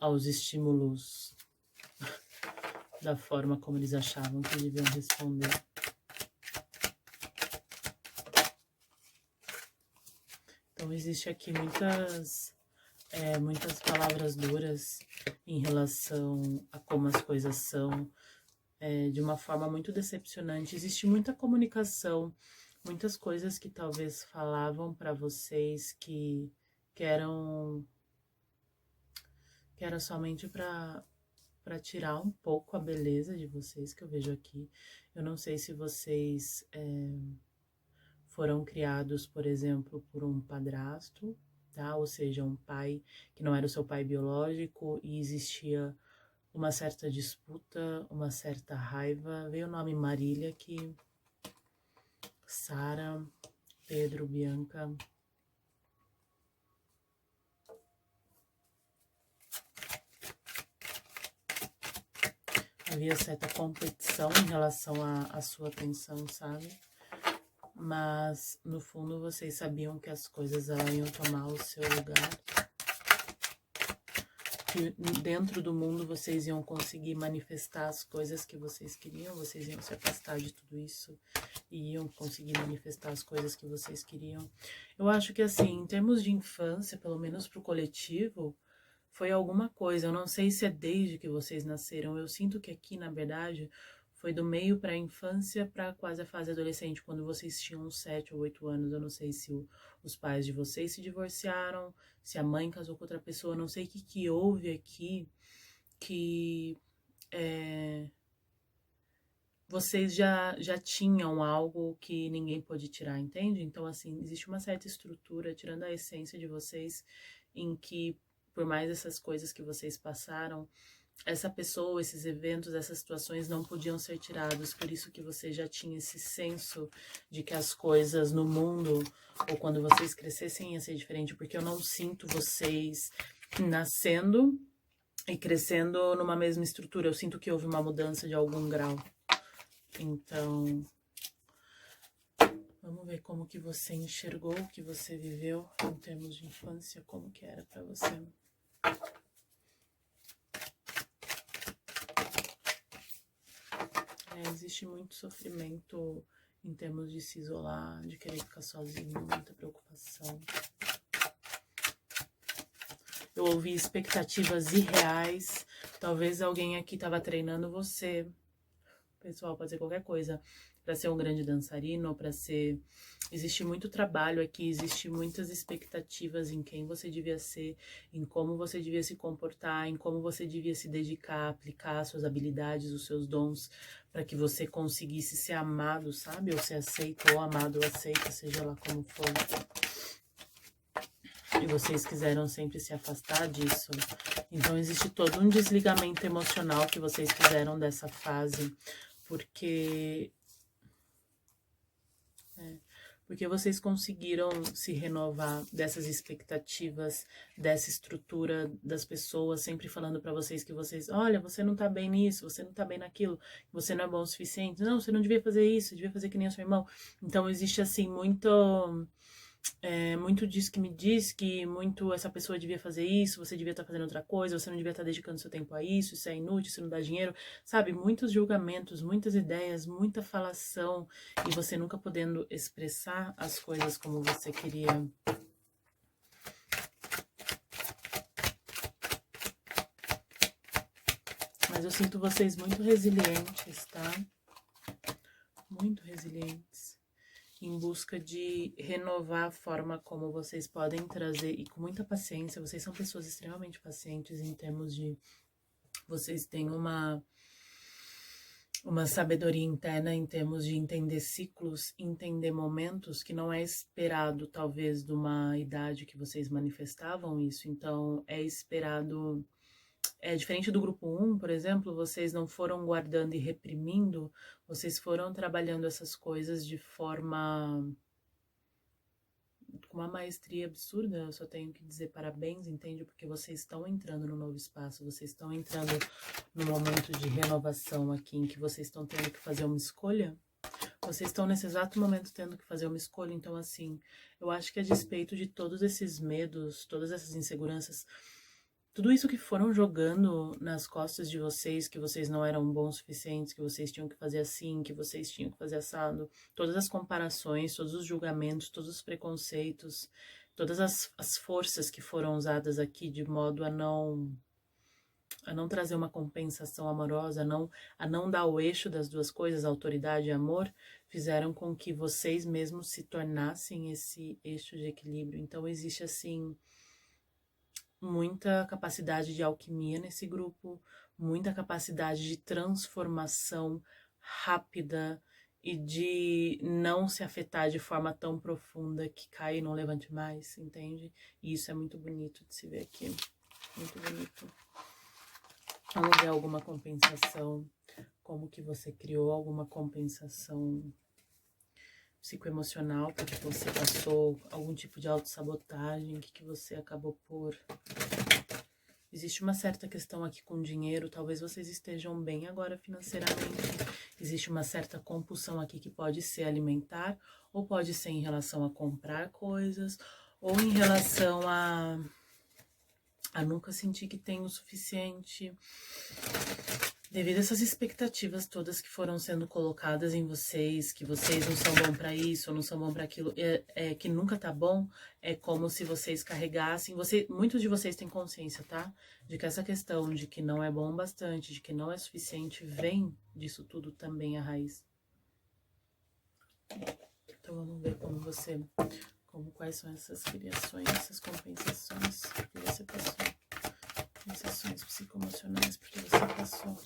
aos estímulos da forma como eles achavam que deviam responder. Então, existe aqui muitas palavras duras em relação a como as coisas são, de uma forma muito decepcionante. Existe muita comunicação, muitas coisas que talvez falavam para vocês que eram somente para tirar um pouco a beleza de vocês, que eu vejo aqui. Eu não sei se vocês foram criados, por exemplo, por um padrasto, tá? Ou seja, um pai que não era o seu pai biológico e existia uma certa disputa, uma certa raiva. Veio o nome Marília aqui, Sara, Pedro, Bianca. Havia certa competição em relação à sua atenção, sabe? Mas, no fundo, vocês sabiam que as coisas iam tomar o seu lugar. Que dentro do mundo vocês iam conseguir manifestar as coisas que vocês queriam. Vocês iam se afastar de tudo isso e iam conseguir manifestar as coisas que vocês queriam. Eu acho que, assim, em termos de infância, pelo menos pro coletivo, foi alguma coisa. Eu não sei se é desde que vocês nasceram. Eu sinto que aqui, na verdade, foi do meio para a infância para quase a fase adolescente, quando vocês tinham uns 7 ou 8 anos. Eu não sei se os pais de vocês se divorciaram, se a mãe casou com outra pessoa. Eu não sei o que houve aqui que vocês já tinham algo que ninguém pôde tirar, entende? Então, assim, existe uma certa estrutura, tirando a essência de vocês, em que, por mais essas coisas que vocês passaram, essa pessoa, esses eventos, essas situações não podiam ser tirados. Por isso que você já tinha esse senso de que as coisas no mundo, ou quando vocês crescessem, ia ser diferente. Porque eu não sinto vocês nascendo e crescendo numa mesma estrutura. Eu sinto que houve uma mudança de algum grau. Então, vamos ver como que você enxergou, o que você viveu em termos de infância, como que era pra você. Existe muito sofrimento em termos de se isolar, de querer ficar sozinho, muita preocupação. Eu ouvi expectativas irreais. Talvez alguém aqui estava treinando você. Pessoal, pode ser qualquer coisa. Para ser um grande dançarino, para ser... Existe muito trabalho aqui, existe muitas expectativas em quem você devia ser, em como você devia se comportar, em como você devia se dedicar, aplicar suas habilidades, os seus dons, para que você conseguisse ser amado, sabe? Ou ser aceito, ou amado, ou aceita, seja lá como for. E vocês quiseram sempre se afastar disso. Então, existe todo um desligamento emocional que vocês fizeram dessa fase, porque vocês conseguiram se renovar dessas expectativas, dessa estrutura das pessoas sempre falando pra vocês que vocês, olha, você não tá bem nisso, você não tá bem naquilo, você não é bom o suficiente, não, você não devia fazer isso, devia fazer que nem o seu irmão. Então existe assim muito disso que me diz que muito essa pessoa devia fazer isso, você devia estar fazendo outra coisa, você não devia estar dedicando seu tempo a isso é inútil, isso não dá dinheiro, sabe? Muitos julgamentos, muitas ideias, muita falação e você nunca podendo expressar as coisas como você queria. Mas eu sinto vocês muito resilientes, tá? Muito resilientes. Em busca de renovar a forma como vocês podem trazer, e com muita paciência, vocês são pessoas extremamente pacientes em termos de... Vocês têm uma sabedoria interna em termos de entender ciclos, entender momentos que não é esperado, talvez, de uma idade que vocês manifestavam isso. Então, é esperado. É diferente do grupo 1, por exemplo, vocês não foram guardando e reprimindo, vocês foram trabalhando essas coisas de forma com uma maestria absurda. Eu só tenho que dizer parabéns, entende? Porque vocês estão entrando no novo espaço, vocês estão entrando no momento de renovação aqui, em que vocês estão tendo que fazer uma escolha. Vocês estão nesse exato momento tendo que fazer uma escolha. Então, assim, eu acho que a despeito de todos esses medos, todas essas inseguranças, tudo isso que foram jogando nas costas de vocês, que vocês não eram bons o suficientes, que vocês tinham que fazer assim, que vocês tinham que fazer assado, todas as comparações, todos os julgamentos, todos os preconceitos, todas as forças que foram usadas aqui de modo a não trazer uma compensação amorosa, a não dar o eixo das duas coisas, autoridade e amor, fizeram com que vocês mesmos se tornassem esse eixo de equilíbrio. Então existe assim muita capacidade de alquimia nesse grupo, muita capacidade de transformação rápida e de não se afetar de forma tão profunda que cai e não levante mais, entende? E isso é muito bonito de se ver aqui, muito bonito. Vamos ver alguma compensação, como que você criou alguma compensação psicoemocional, porque você passou algum tipo de autossabotagem, o que você acabou por... Existe uma certa questão aqui com dinheiro, talvez vocês estejam bem agora financeiramente. Existe uma certa compulsão aqui que pode ser alimentar, ou pode ser em relação a comprar coisas, ou em relação a nunca sentir que tem o suficiente. Devido a essas expectativas todas que foram sendo colocadas em vocês, que vocês não são bom para isso, ou não são bom para aquilo, que nunca tá bom, é como se vocês carregassem, muitos de vocês têm consciência, tá? De que essa questão de que não é bom bastante, de que não é suficiente, vem disso tudo também a raiz. Então vamos ver quais são essas criações, essas compensações que você passou. Sensações psicoemocionais, porque você passou.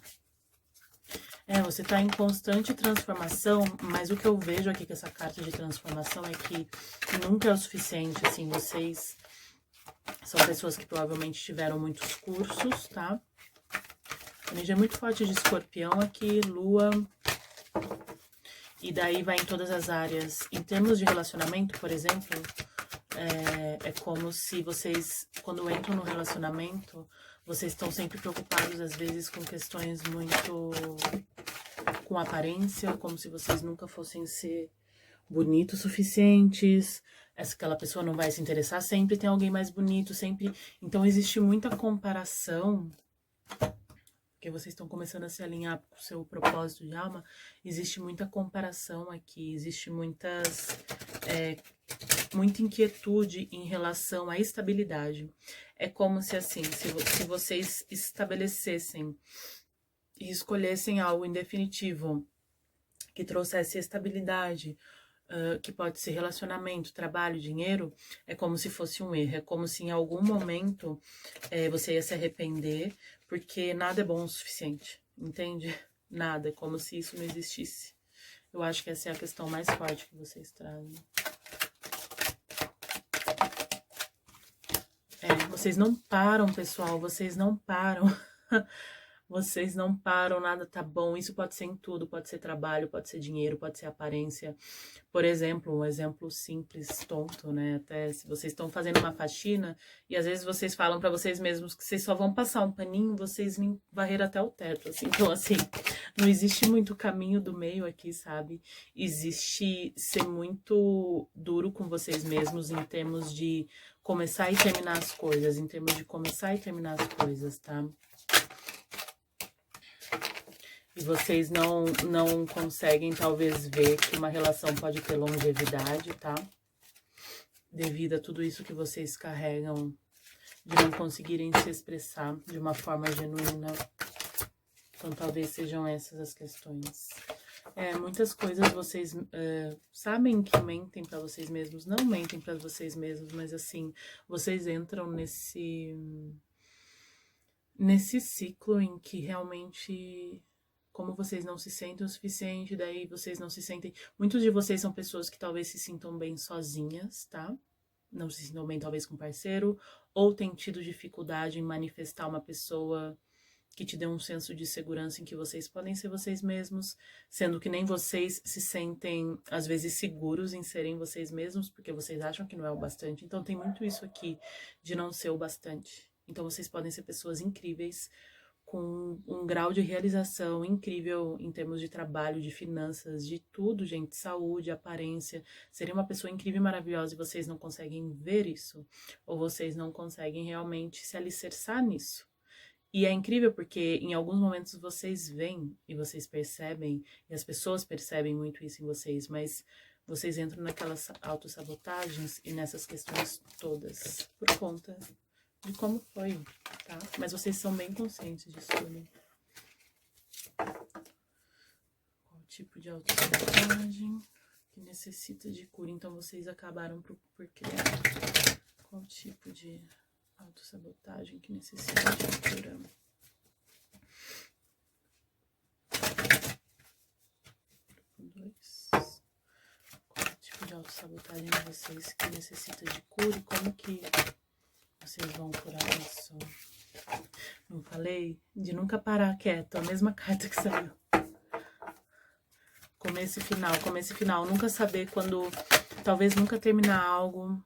Você tá em constante transformação, mas o que eu vejo aqui com essa carta de transformação é que nunca é o suficiente, assim, vocês são pessoas que provavelmente tiveram muitos cursos, tá? A energia é muito forte de escorpião aqui, lua, e daí vai em todas as áreas. Em termos de relacionamento, por exemplo, é como se vocês, quando entram no relacionamento, vocês estão sempre preocupados, às vezes, com questões muito... com aparência, como se vocês nunca fossem ser bonitos o suficientes, aquela pessoa não vai se interessar, sempre tem alguém mais bonito, sempre... Então, existe muita comparação, porque vocês estão começando a se alinhar com o seu propósito de alma, existe muita comparação aqui, existe muita inquietude em relação à estabilidade. É como se, assim, se vocês estabelecessem e escolhessem algo em definitivo que trouxesse estabilidade, que pode ser relacionamento, trabalho, dinheiro, é como se fosse um erro. É como se em algum momento você ia se arrepender, porque nada é bom o suficiente, entende? Nada, é como se isso não existisse. Eu acho que essa é a questão mais forte que vocês trazem. Vocês não param, pessoal, vocês não param. Vocês não param, nada tá bom. Isso pode ser em tudo, pode ser trabalho, pode ser dinheiro, pode ser aparência. Por exemplo, um exemplo simples, tonto, né? Até se vocês estão fazendo uma faxina e às vezes vocês falam pra vocês mesmos que vocês só vão passar um paninho, vocês varreram até o teto, assim. Então, assim, não existe muito caminho do meio aqui, sabe? Existe ser muito duro com vocês mesmos em termos de começar e terminar as coisas, em termos de começar e terminar as coisas, tá? E vocês não conseguem, talvez, ver que uma relação pode ter longevidade, tá? Devido a tudo isso que vocês carregam, de não conseguirem se expressar de uma forma genuína. Então, talvez sejam essas as questões. Muitas coisas vocês sabem que mentem pra vocês mesmos, não mentem pra vocês mesmos, mas assim, vocês entram nesse ciclo em que realmente como vocês não se sentem o suficiente, daí vocês não se sentem... Muitos de vocês são pessoas que talvez se sintam bem sozinhas, tá? Não se sintam bem talvez com parceiro, ou têm tido dificuldade em manifestar uma pessoa que te dê um senso de segurança em que vocês podem ser vocês mesmos, sendo que nem vocês se sentem, às vezes, seguros em serem vocês mesmos, porque vocês acham que não é o bastante. Então tem muito isso aqui de não ser o bastante. Então vocês podem ser pessoas incríveis, com um grau de realização incrível em termos de trabalho, de finanças, de tudo, gente, saúde, aparência. Seria uma pessoa incrível e maravilhosa e vocês não conseguem ver isso, ou vocês não conseguem realmente se alicerçar nisso. E é incrível porque em alguns momentos vocês veem e vocês percebem, e as pessoas percebem muito isso em vocês, mas vocês entram naquelas autossabotagens e nessas questões todas por conta de como foi, tá? Mas vocês são bem conscientes disso também. Qual tipo de autossabotagem que necessita de cura? Então vocês acabaram por criar. Qual tipo de autossabotagem que necessita de cura? Grupo 2. Qual tipo de autossabotagem de vocês que necessita de cura e como que vocês vão curar isso? Não falei de nunca parar quieto, a mesma carta que saiu. Começo e final. Nunca saber quando, talvez nunca terminar algo.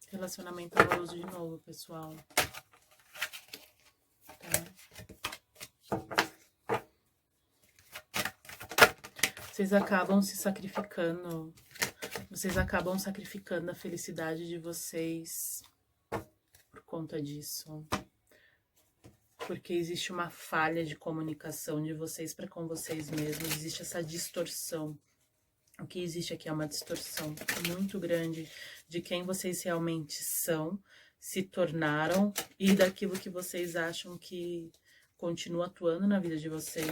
Relacionamento amoroso de novo, pessoal. Tá? Vocês acabam se sacrificando. Vocês acabam sacrificando a felicidade de vocês por conta disso. Porque existe uma falha de comunicação de vocês para com vocês mesmos. Existe essa distorção. O que existe aqui é uma distorção muito grande de quem vocês realmente são, se tornaram e daquilo que vocês acham que continua atuando na vida de vocês.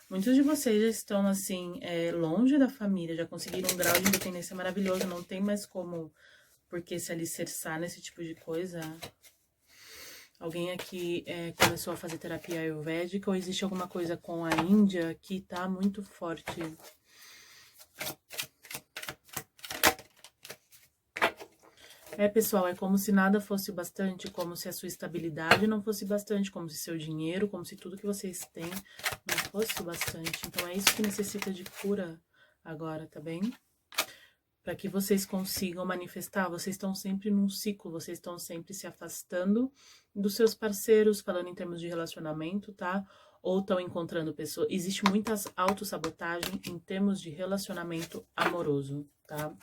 Muitos de vocês já estão, assim, longe da família, já conseguiram um grau de independência maravilhoso, não tem mais como, porque se alicerçar nesse tipo de coisa. Alguém aqui começou a fazer terapia ayurvédica ou existe alguma coisa com a Índia que tá muito forte. Pessoal, é como se nada fosse bastante, como se a sua estabilidade não fosse bastante, como se seu dinheiro, como se tudo que vocês têm não fosse o bastante. Então, é isso que necessita de cura agora, tá bem? Para que vocês consigam manifestar, vocês estão sempre num ciclo, vocês estão sempre se afastando dos seus parceiros, falando em termos de relacionamento, tá? Ou estão encontrando pessoas. Existe muitas autossabotagem em termos de relacionamento amoroso, tá?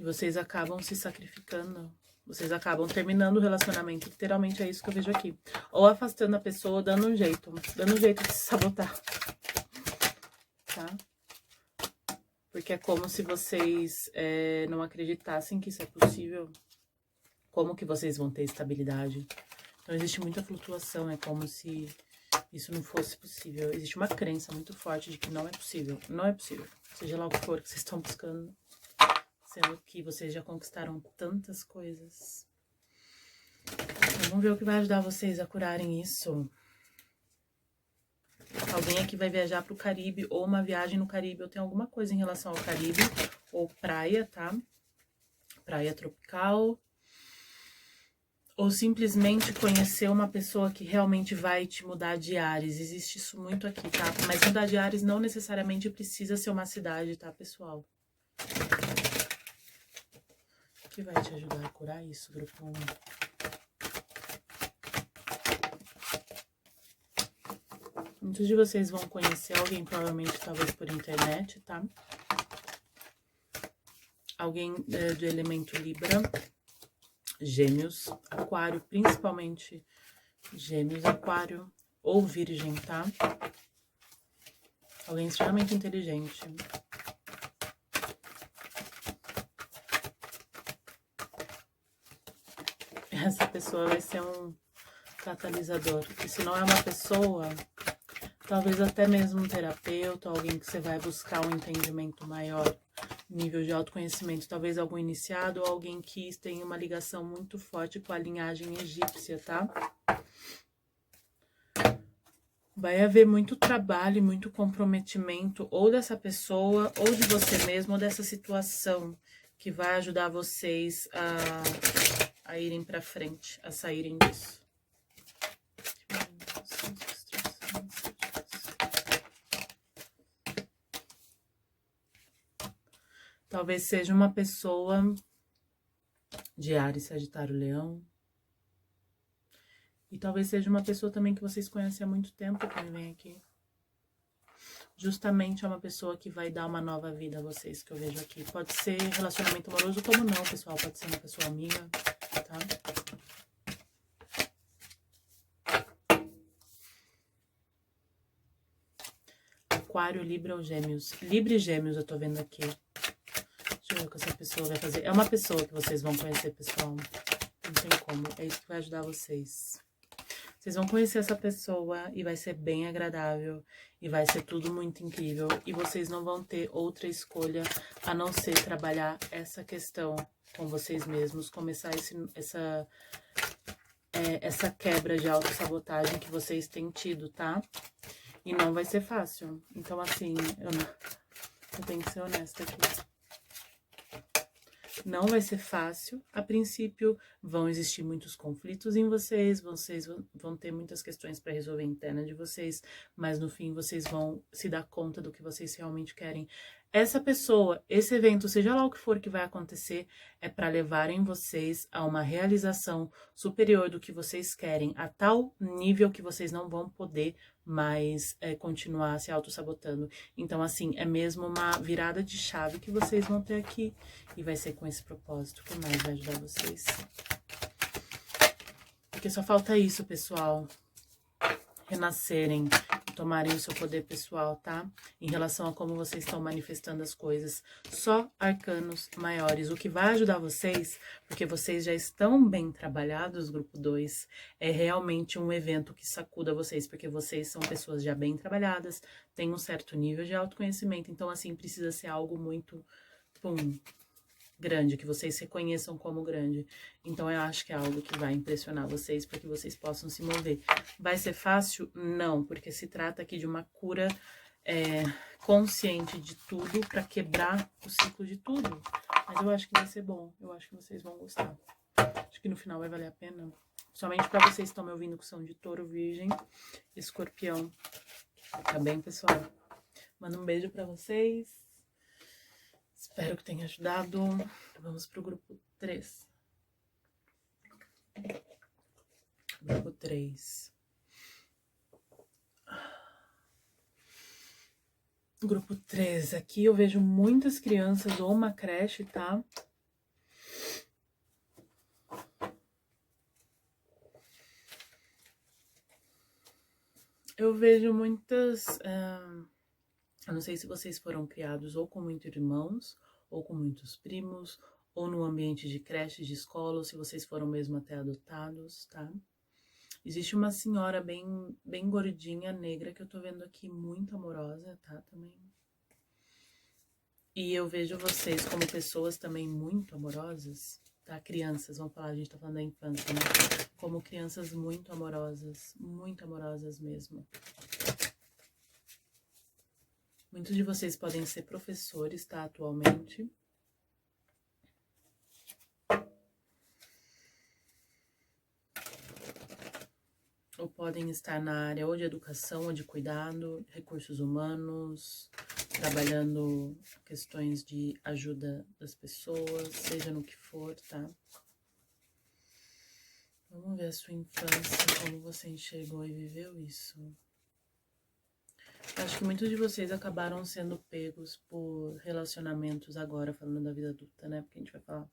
E vocês acabam se sacrificando. Vocês acabam terminando o relacionamento. Literalmente é isso que eu vejo aqui. Ou afastando a pessoa, dando um jeito de se sabotar. Tá? Porque é como se vocês não acreditassem que isso é possível. Como que vocês vão ter estabilidade? Então existe muita flutuação, é como se isso não fosse possível. Existe uma crença muito forte de que não é possível. Não é possível. Seja lá o que for que vocês estão buscando. Sendo que vocês já conquistaram tantas coisas. Então, vamos ver o que vai ajudar vocês a curarem isso. Alguém aqui vai viajar para o Caribe, ou uma viagem no Caribe, ou tem alguma coisa em relação ao Caribe, ou praia, tá? Praia tropical. Ou simplesmente conhecer uma pessoa que realmente vai te mudar de ares. Existe isso muito aqui, tá? Mas mudar de ares não necessariamente precisa ser uma cidade, tá, pessoal? Que vai te ajudar a curar isso, grupo 1. Muitos de vocês vão conhecer alguém, provavelmente, talvez por internet, tá? Alguém do elemento Libra, Gêmeos, Aquário, principalmente Gêmeos, Aquário ou Virgem, tá? Alguém extremamente inteligente. Essa pessoa vai ser um catalisador. E se não é uma pessoa, talvez até mesmo um terapeuta, alguém que você vai buscar um entendimento maior, nível de autoconhecimento, talvez algum iniciado ou alguém que tem uma ligação muito forte com a linhagem egípcia, tá? Vai haver muito trabalho e muito comprometimento, ou dessa pessoa, ou de você mesmo, ou dessa situação, que vai ajudar vocês a irem pra frente, a saírem disso. Talvez seja uma pessoa de Áries, Sagitário, Leão. E talvez seja uma pessoa também que vocês conhecem há muito tempo, quem vem aqui. Justamente é uma pessoa que vai dar uma nova vida a vocês, que eu vejo aqui. Pode ser relacionamento amoroso, como não, pessoal. Pode ser uma pessoa amiga, tá? Aquário, Libra ou Gêmeos? Libra e Gêmeos eu tô vendo aqui. Deixa eu ver o que essa pessoa vai fazer. É uma pessoa que vocês vão conhecer, pessoal. Não tem como. É isso que vai ajudar vocês. Vocês vão conhecer essa pessoa e vai ser bem agradável. E vai ser tudo muito incrível. E vocês não vão ter outra escolha a não ser trabalhar essa questão com vocês mesmos. Começar essa quebra de autossabotagem que vocês têm tido, tá? E não vai ser fácil. Então, assim, eu tenho que ser honesta aqui. Não vai ser fácil. A princípio, vão existir muitos conflitos em vocês vão ter muitas questões para resolver interna de vocês, mas no fim vocês vão se dar conta do que vocês realmente querem. Essa pessoa, esse evento, seja lá o que for que vai acontecer, é para levarem vocês a uma realização superior do que vocês querem, a tal nível que vocês não vão poder mais continuar se auto-sabotando. Então, assim, é mesmo uma virada de chave que vocês vão ter aqui. E vai ser com esse propósito que mais vai ajudar vocês. Porque só falta isso, pessoal. Renascerem, tomarem o seu poder pessoal, tá? Em relação a como vocês estão manifestando as coisas. Só arcanos maiores. O que vai ajudar vocês, porque vocês já estão bem trabalhados, grupo 2, é realmente um evento que sacuda vocês, porque vocês são pessoas já bem trabalhadas, têm um certo nível de autoconhecimento. Então, assim, precisa ser algo muito, grande, que vocês reconheçam como grande. Então, eu acho que é algo que vai impressionar vocês, para que vocês possam se mover. Vai ser fácil? Não, porque se trata aqui de uma cura consciente de tudo, para quebrar o ciclo de tudo. Mas eu acho que vai ser bom, eu acho que vocês vão gostar. Acho que no final vai valer a pena. Somente para vocês que estão me ouvindo, que são de Touro, Virgem, Escorpião. Tá bem, pessoal? Mando um beijo para vocês. Espero que tenha ajudado. Vamos pro grupo 3. Grupo 3. Grupo 3. Aqui eu vejo muitas crianças ou uma creche, tá? Eu vejo muitas... eu não sei se vocês foram criados ou com muitos irmãos, ou com muitos primos, ou no ambiente de creche, de escola, ou se vocês foram mesmo até adotados, tá? Existe uma senhora bem gordinha, negra, que eu tô vendo aqui, muito amorosa, tá? Também. E eu vejo vocês como pessoas também muito amorosas, tá? Crianças, vamos falar, a gente tá falando da infância, né? Como crianças muito amorosas mesmo. Muitos de vocês podem ser professores, tá? Atualmente. Ou podem estar na área ou de educação, ou de cuidado, recursos humanos, trabalhando questões de ajuda das pessoas, seja no que for, tá? Vamos ver a sua infância, como você enxergou e viveu isso. Acho que muitos de vocês acabaram sendo pegos por relacionamentos agora, falando da vida adulta, né? Porque a gente vai falar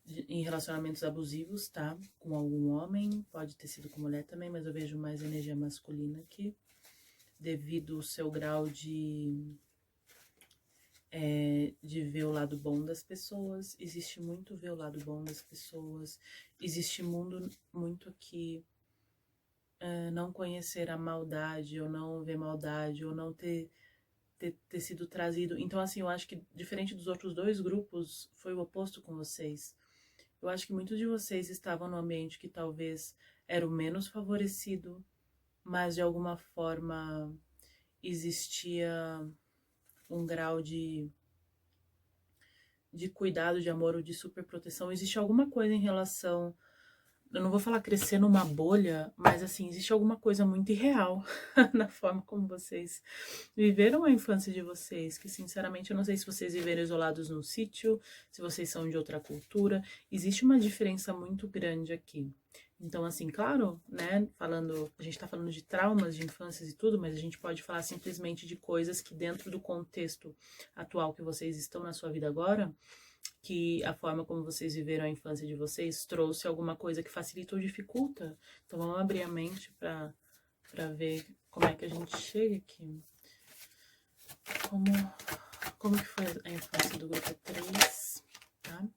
em relacionamentos abusivos, tá? Com algum homem, pode ter sido com mulher também, mas eu vejo mais energia masculina aqui, devido ao seu grau de ver o lado bom das pessoas. Existe muito ver o lado bom das pessoas, existe muito aqui não conhecer a maldade, ou não ver maldade, ou não ter sido trazido. Então, assim, eu acho que diferente dos outros dois grupos, foi o oposto com vocês. Eu acho que muitos de vocês estavam no ambiente que talvez era o menos favorecido, mas de alguma forma existia um grau de cuidado, de amor ou de superproteção. Existe alguma coisa em relação, eu não vou falar crescer numa bolha, mas assim, existe alguma coisa muito irreal na forma como vocês viveram a infância de vocês, que sinceramente eu não sei se vocês viveram isolados num sítio, se vocês são de outra cultura, existe uma diferença muito grande aqui. Então, assim, claro, né, a gente tá falando de traumas de infâncias e tudo, mas a gente pode falar simplesmente de coisas que dentro do contexto atual que vocês estão na sua vida agora, que a forma como vocês viveram a infância de vocês trouxe alguma coisa que facilita ou dificulta. Então vamos abrir a mente para ver como é que a gente chega aqui. Como que foi a infância do grupo 3, tá?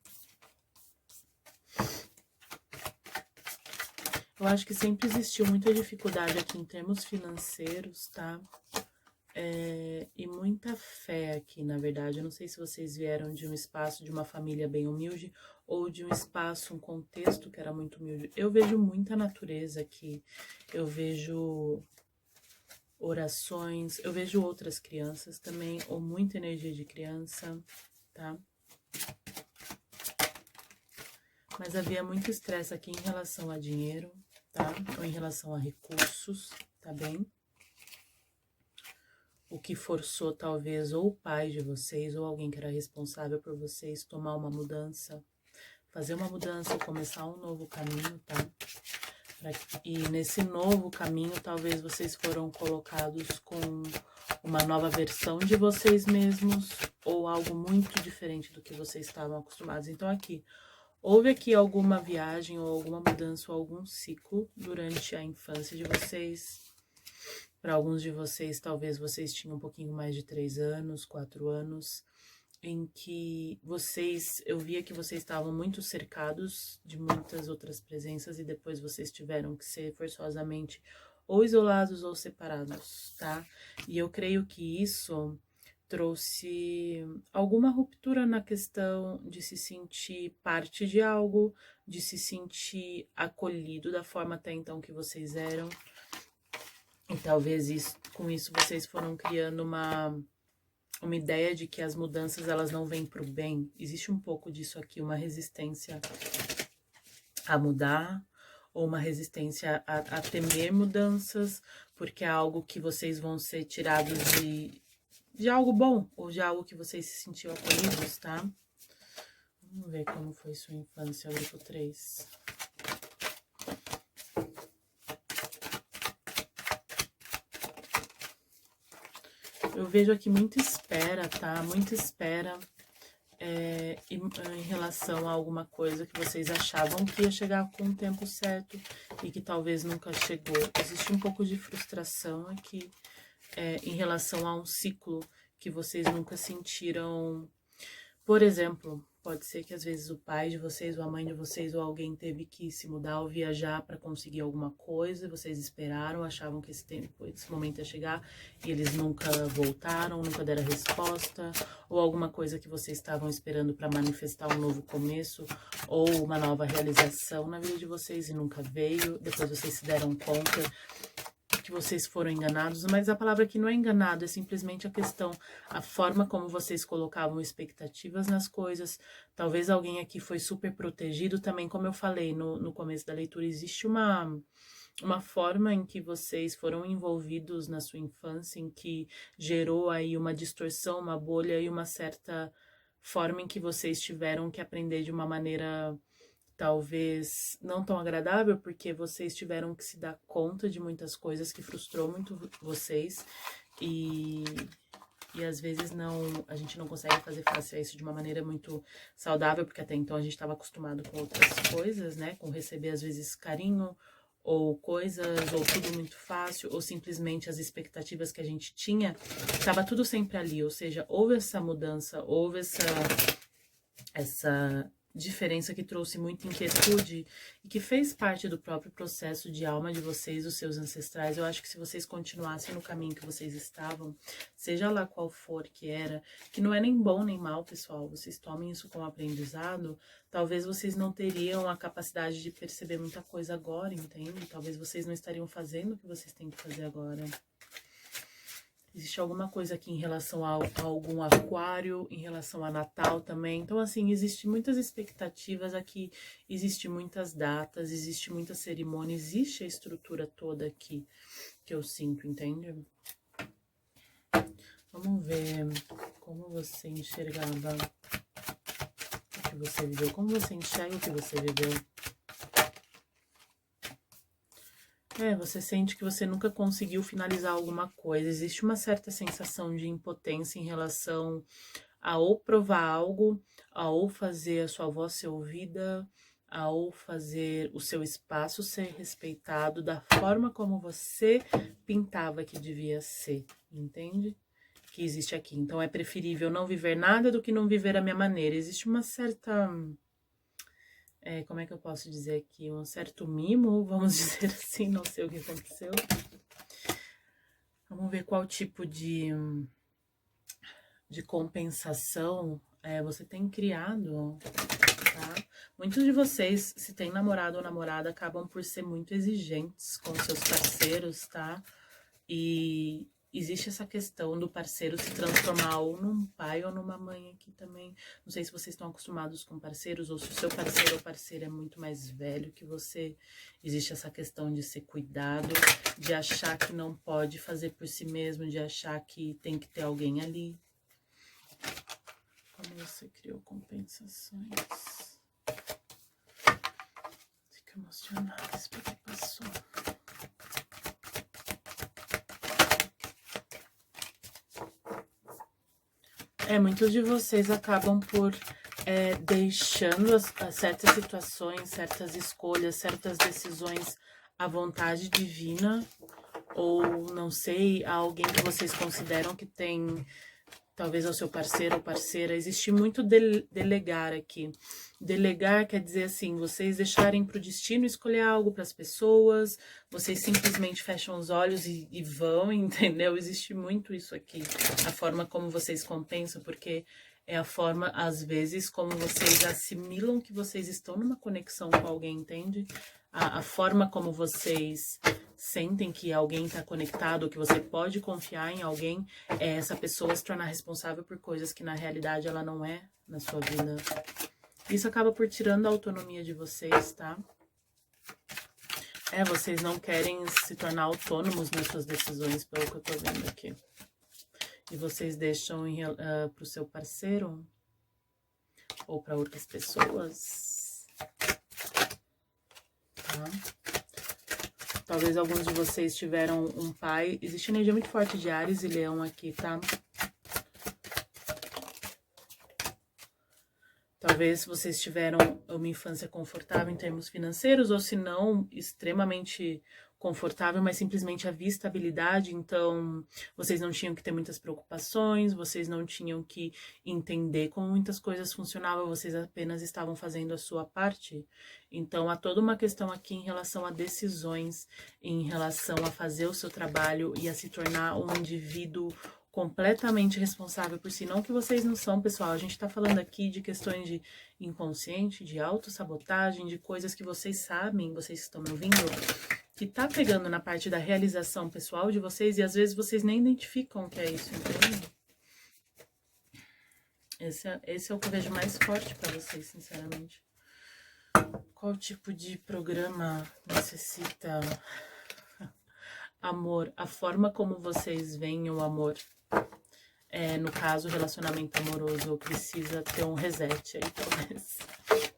Eu acho que sempre existiu muita dificuldade aqui em termos financeiros, tá? E muita fé aqui, na verdade. Eu não sei se vocês vieram de um espaço de uma família bem humilde ou de um espaço, um contexto que era muito humilde. Eu vejo muita natureza aqui, eu vejo orações, eu vejo outras crianças também, ou muita energia de criança, tá? Mas havia muito estresse aqui em relação a dinheiro, tá? Ou em relação a recursos, tá bem? O que forçou talvez ou o pai de vocês ou alguém que era responsável por vocês tomar uma mudança, fazer uma mudança ou começar um novo caminho, tá? E nesse novo caminho talvez vocês foram colocados com uma nova versão de vocês mesmos ou algo muito diferente do que vocês estavam acostumados. Então aqui, houve aqui alguma viagem ou alguma mudança ou algum ciclo durante a infância de vocês. Para alguns de vocês, talvez vocês tinham um pouquinho mais de 3 anos, 4 anos, em que eu via que vocês estavam muito cercados de muitas outras presenças e depois vocês tiveram que ser forçosamente ou isolados ou separados, tá? E eu creio que isso trouxe alguma ruptura na questão de se sentir parte de algo, de se sentir acolhido da forma até então que vocês eram. E talvez com isso vocês foram criando uma ideia de que as mudanças elas não vêm para o bem. Existe um pouco disso aqui, uma resistência a mudar, ou uma resistência a temer mudanças, porque é algo que vocês vão ser tirados de algo bom, ou de algo que vocês se sentiam acolhidos, tá? Vamos ver como foi sua infância, grupo 3. Eu vejo aqui muita espera, tá? Muita espera em relação a alguma coisa que vocês achavam que ia chegar com o tempo certo e que talvez nunca chegou. Existe um pouco de frustração aqui em relação a um ciclo que vocês nunca sentiram. Por exemplo, pode ser que às vezes o pai de vocês, ou a mãe de vocês, ou alguém teve que se mudar ou viajar para conseguir alguma coisa, vocês esperaram, achavam que esse momento ia chegar, e eles nunca voltaram, nunca deram resposta, ou alguma coisa que vocês estavam esperando para manifestar um novo começo, ou uma nova realização na vida de vocês e nunca veio, depois vocês se deram conta que vocês foram enganados, mas a palavra aqui não é enganado, é simplesmente a forma como vocês colocavam expectativas nas coisas. Talvez alguém aqui foi super protegido também, como eu falei no começo da leitura, existe uma forma em que vocês foram envolvidos na sua infância, em que gerou aí uma distorção, uma bolha e uma certa forma em que vocês tiveram que aprender de uma maneira talvez não tão agradável, porque vocês tiveram que se dar conta de muitas coisas que frustrou muito vocês e às vezes a gente não consegue fazer face a isso de uma maneira muito saudável, porque até então a gente estava acostumado com outras coisas, né, com receber às vezes carinho ou coisas, ou tudo muito fácil, ou simplesmente as expectativas que a gente tinha, estava tudo sempre ali, ou seja, houve essa mudança, houve essa diferença que trouxe muita inquietude e que fez parte do próprio processo de alma de vocês, dos seus ancestrais. Eu acho que se vocês continuassem no caminho que vocês estavam, seja lá qual for que era, que não é nem bom nem mal, pessoal, vocês tomem isso como aprendizado, talvez vocês não teriam a capacidade de perceber muita coisa agora, entende? Talvez vocês não estariam fazendo o que vocês têm que fazer agora. Existe alguma coisa aqui em relação a algum aquário, em relação a Natal também. Então, assim, existe muitas expectativas aqui, existe muitas datas, existe muita cerimônia, existe a estrutura toda aqui que eu sinto, entende? Vamos ver como você enxergava o que você viveu, como você enxerga o que você viveu. Você sente que você nunca conseguiu finalizar alguma coisa. Existe uma certa sensação de impotência em relação a ou provar algo, a ou fazer a sua voz ser ouvida, a ou fazer o seu espaço ser respeitado da forma como você pintava que devia ser, entende? Que existe aqui. Então, é preferível não viver nada do que não viver a minha maneira. Existe uma certa... como é que eu posso dizer aqui? Um certo mimo, vamos dizer assim, não sei o que aconteceu. Vamos ver qual tipo de compensação você tem criado, tá? Muitos de vocês, se tem namorado ou namorada, acabam por ser muito exigentes com seus parceiros, tá? E existe essa questão do parceiro se transformar ou num pai ou numa mãe aqui também. Não sei se vocês estão acostumados com parceiros ou se o seu parceiro ou parceira é muito mais velho que você. Existe essa questão de ser cuidado, de achar que não pode fazer por si mesmo, de achar que tem que ter alguém ali. Como você criou compensações? Fica emocionada, isso porque passou. Muitos de vocês acabam por deixando certas situações, certas escolhas, certas decisões à vontade divina, ou não sei, a alguém que vocês consideram que tem, talvez ao seu parceiro ou parceira. Existe muito delegar aqui. Delegar quer dizer assim, vocês deixarem para o destino escolher algo para as pessoas, vocês simplesmente fecham os olhos e vão, entendeu? Existe muito isso aqui. A forma como vocês compensam, porque é a forma, às vezes, como vocês assimilam que vocês estão numa conexão com alguém, entende? A forma como vocês sentem que alguém está conectado, que você pode confiar em alguém, é essa pessoa se tornar responsável por coisas que na realidade ela não é na sua vida. Isso acaba por tirando a autonomia de vocês, tá? Vocês não querem se tornar autônomos nas suas decisões, pelo que eu tô vendo aqui. E vocês deixam pro seu parceiro ou para outras pessoas, tá? Talvez alguns de vocês tiveram um pai. Existe energia muito forte de Áries e Leão aqui, tá? Talvez vocês tiveram uma infância confortável em termos financeiros, ou se não, extremamente confortável, mas simplesmente havia estabilidade, então vocês não tinham que ter muitas preocupações, vocês não tinham que entender como muitas coisas funcionavam, vocês apenas estavam fazendo a sua parte. Então, há toda uma questão aqui em relação a decisões, em relação a fazer o seu trabalho e a se tornar um indivíduo completamente responsável por si. Não que vocês não são, pessoal. A gente tá falando aqui de questões de inconsciente, de autossabotagem, de coisas que vocês sabem, vocês que estão me ouvindo, que tá pegando na parte da realização pessoal de vocês e às vezes vocês nem identificam que é isso, entende? Esse é o que eu vejo mais forte pra vocês, sinceramente. Qual tipo de programa necessita amor? A forma como vocês veem o amor. No caso, relacionamento amoroso precisa ter um reset aí, talvez.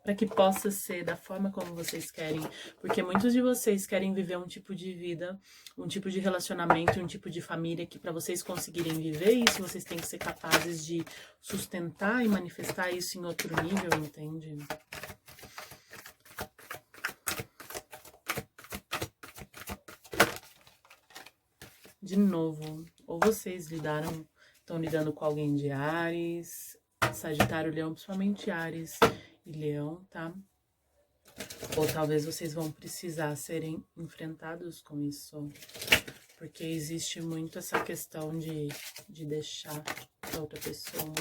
Para que possa ser da forma como vocês querem. Porque muitos de vocês querem viver um tipo de vida, um tipo de relacionamento, um tipo de família que para vocês conseguirem viver isso, vocês têm que ser capazes de sustentar e manifestar isso em outro nível, entende? De novo, ou vocês estão lidando com alguém de Áries, Sagitário, Leão, principalmente Áries e Leão, tá? Ou talvez vocês vão precisar serem enfrentados com isso, porque existe muito essa questão de deixar a outra pessoa.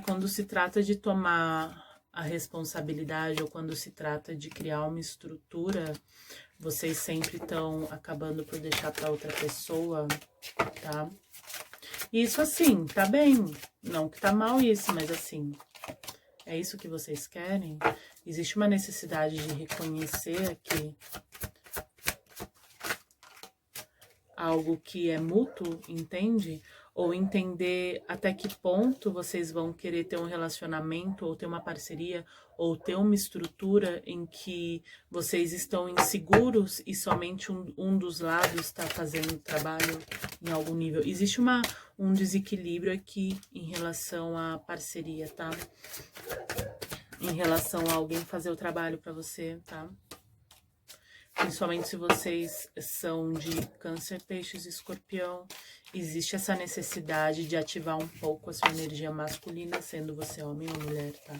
Quando se trata de tomar a responsabilidade ou quando se trata de criar uma estrutura, vocês sempre estão acabando por deixar para outra pessoa, tá? Isso assim, tá bem, não que tá mal isso, mas assim, é isso que vocês querem? Existe uma necessidade de reconhecer aqui algo que é mútuo, entende? Ou entender até que ponto vocês vão querer ter um relacionamento, ou ter uma parceria, ou ter uma estrutura em que vocês estão inseguros e somente um dos lados está fazendo o trabalho em algum nível. Existe um desequilíbrio aqui em relação à parceria, tá? Em relação a alguém fazer o trabalho para você, tá? Principalmente se vocês são de Câncer, Peixes e Escorpião, existe essa necessidade de ativar um pouco a sua energia masculina, sendo você homem ou mulher, tá?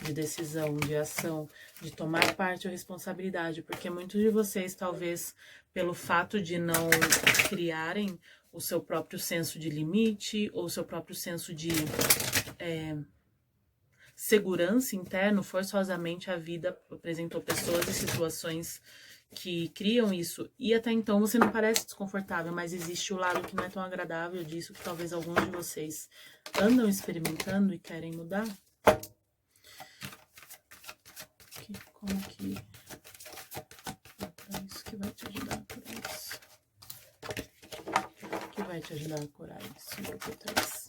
De decisão, de ação, de tomar parte ou responsabilidade, porque muitos de vocês, talvez, pelo fato de não criarem o seu próprio senso de limite, ou o seu próprio senso de segurança interno, forçosamente a vida apresentou pessoas e situações que criam isso, e até então você não parece desconfortável, mas existe o lado que não é tão agradável disso, que talvez alguns de vocês andam experimentando e querem mudar. Como que é isso que vai te ajudar a curar isso? Que vai te ajudar a curar isso, grupo 3.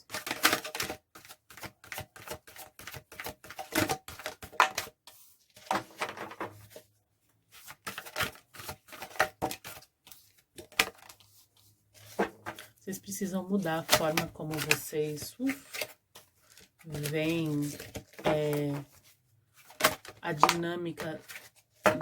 Vocês precisam mudar a forma como vocês veem a dinâmica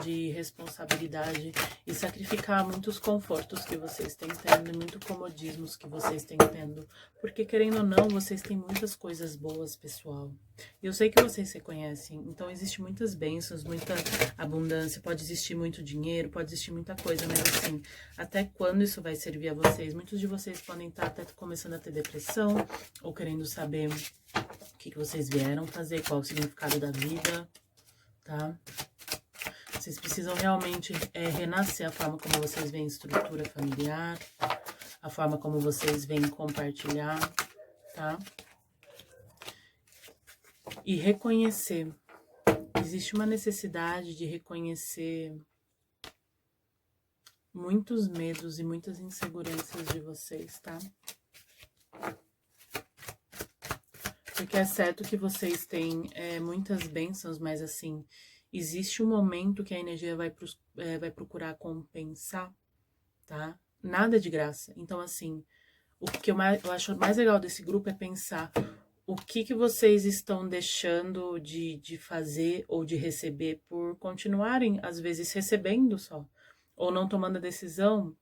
de responsabilidade e sacrificar muitos confortos que vocês têm tendo e muitos comodismos que vocês têm tendo. Porque, querendo ou não, vocês têm muitas coisas boas, pessoal. E eu sei que vocês se conhecem, então existe muitas bênçãos, muita abundância, pode existir muito dinheiro, pode existir muita coisa, mas assim, até quando isso vai servir a vocês? Muitos de vocês podem estar até começando a ter depressão, ou querendo saber o que vocês vieram fazer, qual o significado da vida, tá? Vocês precisam realmente renascer a forma como vocês veem estrutura familiar, a forma como vocês veem compartilhar, tá? E reconhecer. Existe uma necessidade de reconhecer muitos medos e muitas inseguranças de vocês, tá? Porque é certo que vocês têm muitas bênçãos, mas assim, existe um momento que a energia vai procurar compensar, tá? Nada de graça. Então, assim, o que eu acho mais legal desse grupo é pensar o que vocês estão deixando de fazer ou de receber por continuarem, às vezes, recebendo só, ou não tomando a decisão,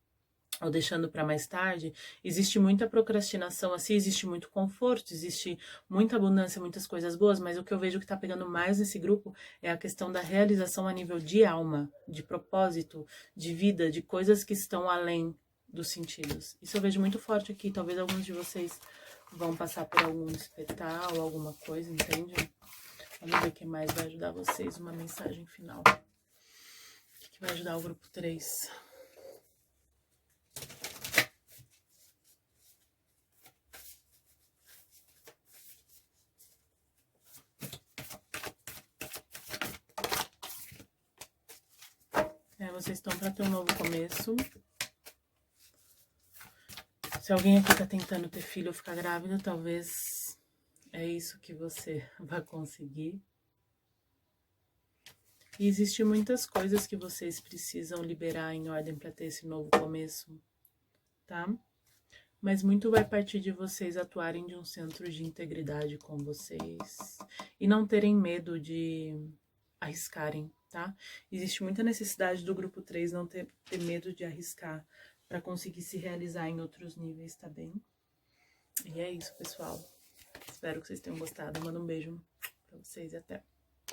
ou deixando para mais tarde. Existe muita procrastinação, assim, existe muito conforto, existe muita abundância, muitas coisas boas, mas o que eu vejo que tá pegando mais nesse grupo é a questão da realização a nível de alma, de propósito, de vida, de coisas que estão além dos sentidos. Isso eu vejo muito forte aqui, talvez alguns de vocês vão passar por algum despertar ou alguma coisa, entende? Vamos ver o que mais vai ajudar vocês, uma mensagem final. O que vai ajudar o grupo 3? Vocês estão para ter um novo começo. Se alguém aqui tá tentando ter filho ou ficar grávida, talvez é isso que você vai conseguir. E existem muitas coisas que vocês precisam liberar em ordem para ter esse novo começo, tá? Mas muito vai partir de vocês atuarem de um centro de integridade com vocês e não terem medo de arriscarem, tá? Existe muita necessidade do grupo 3 não ter medo de arriscar, para conseguir se realizar em outros níveis, tá bem? E é isso, pessoal. Espero que vocês tenham gostado. Mando um beijo pra vocês e até.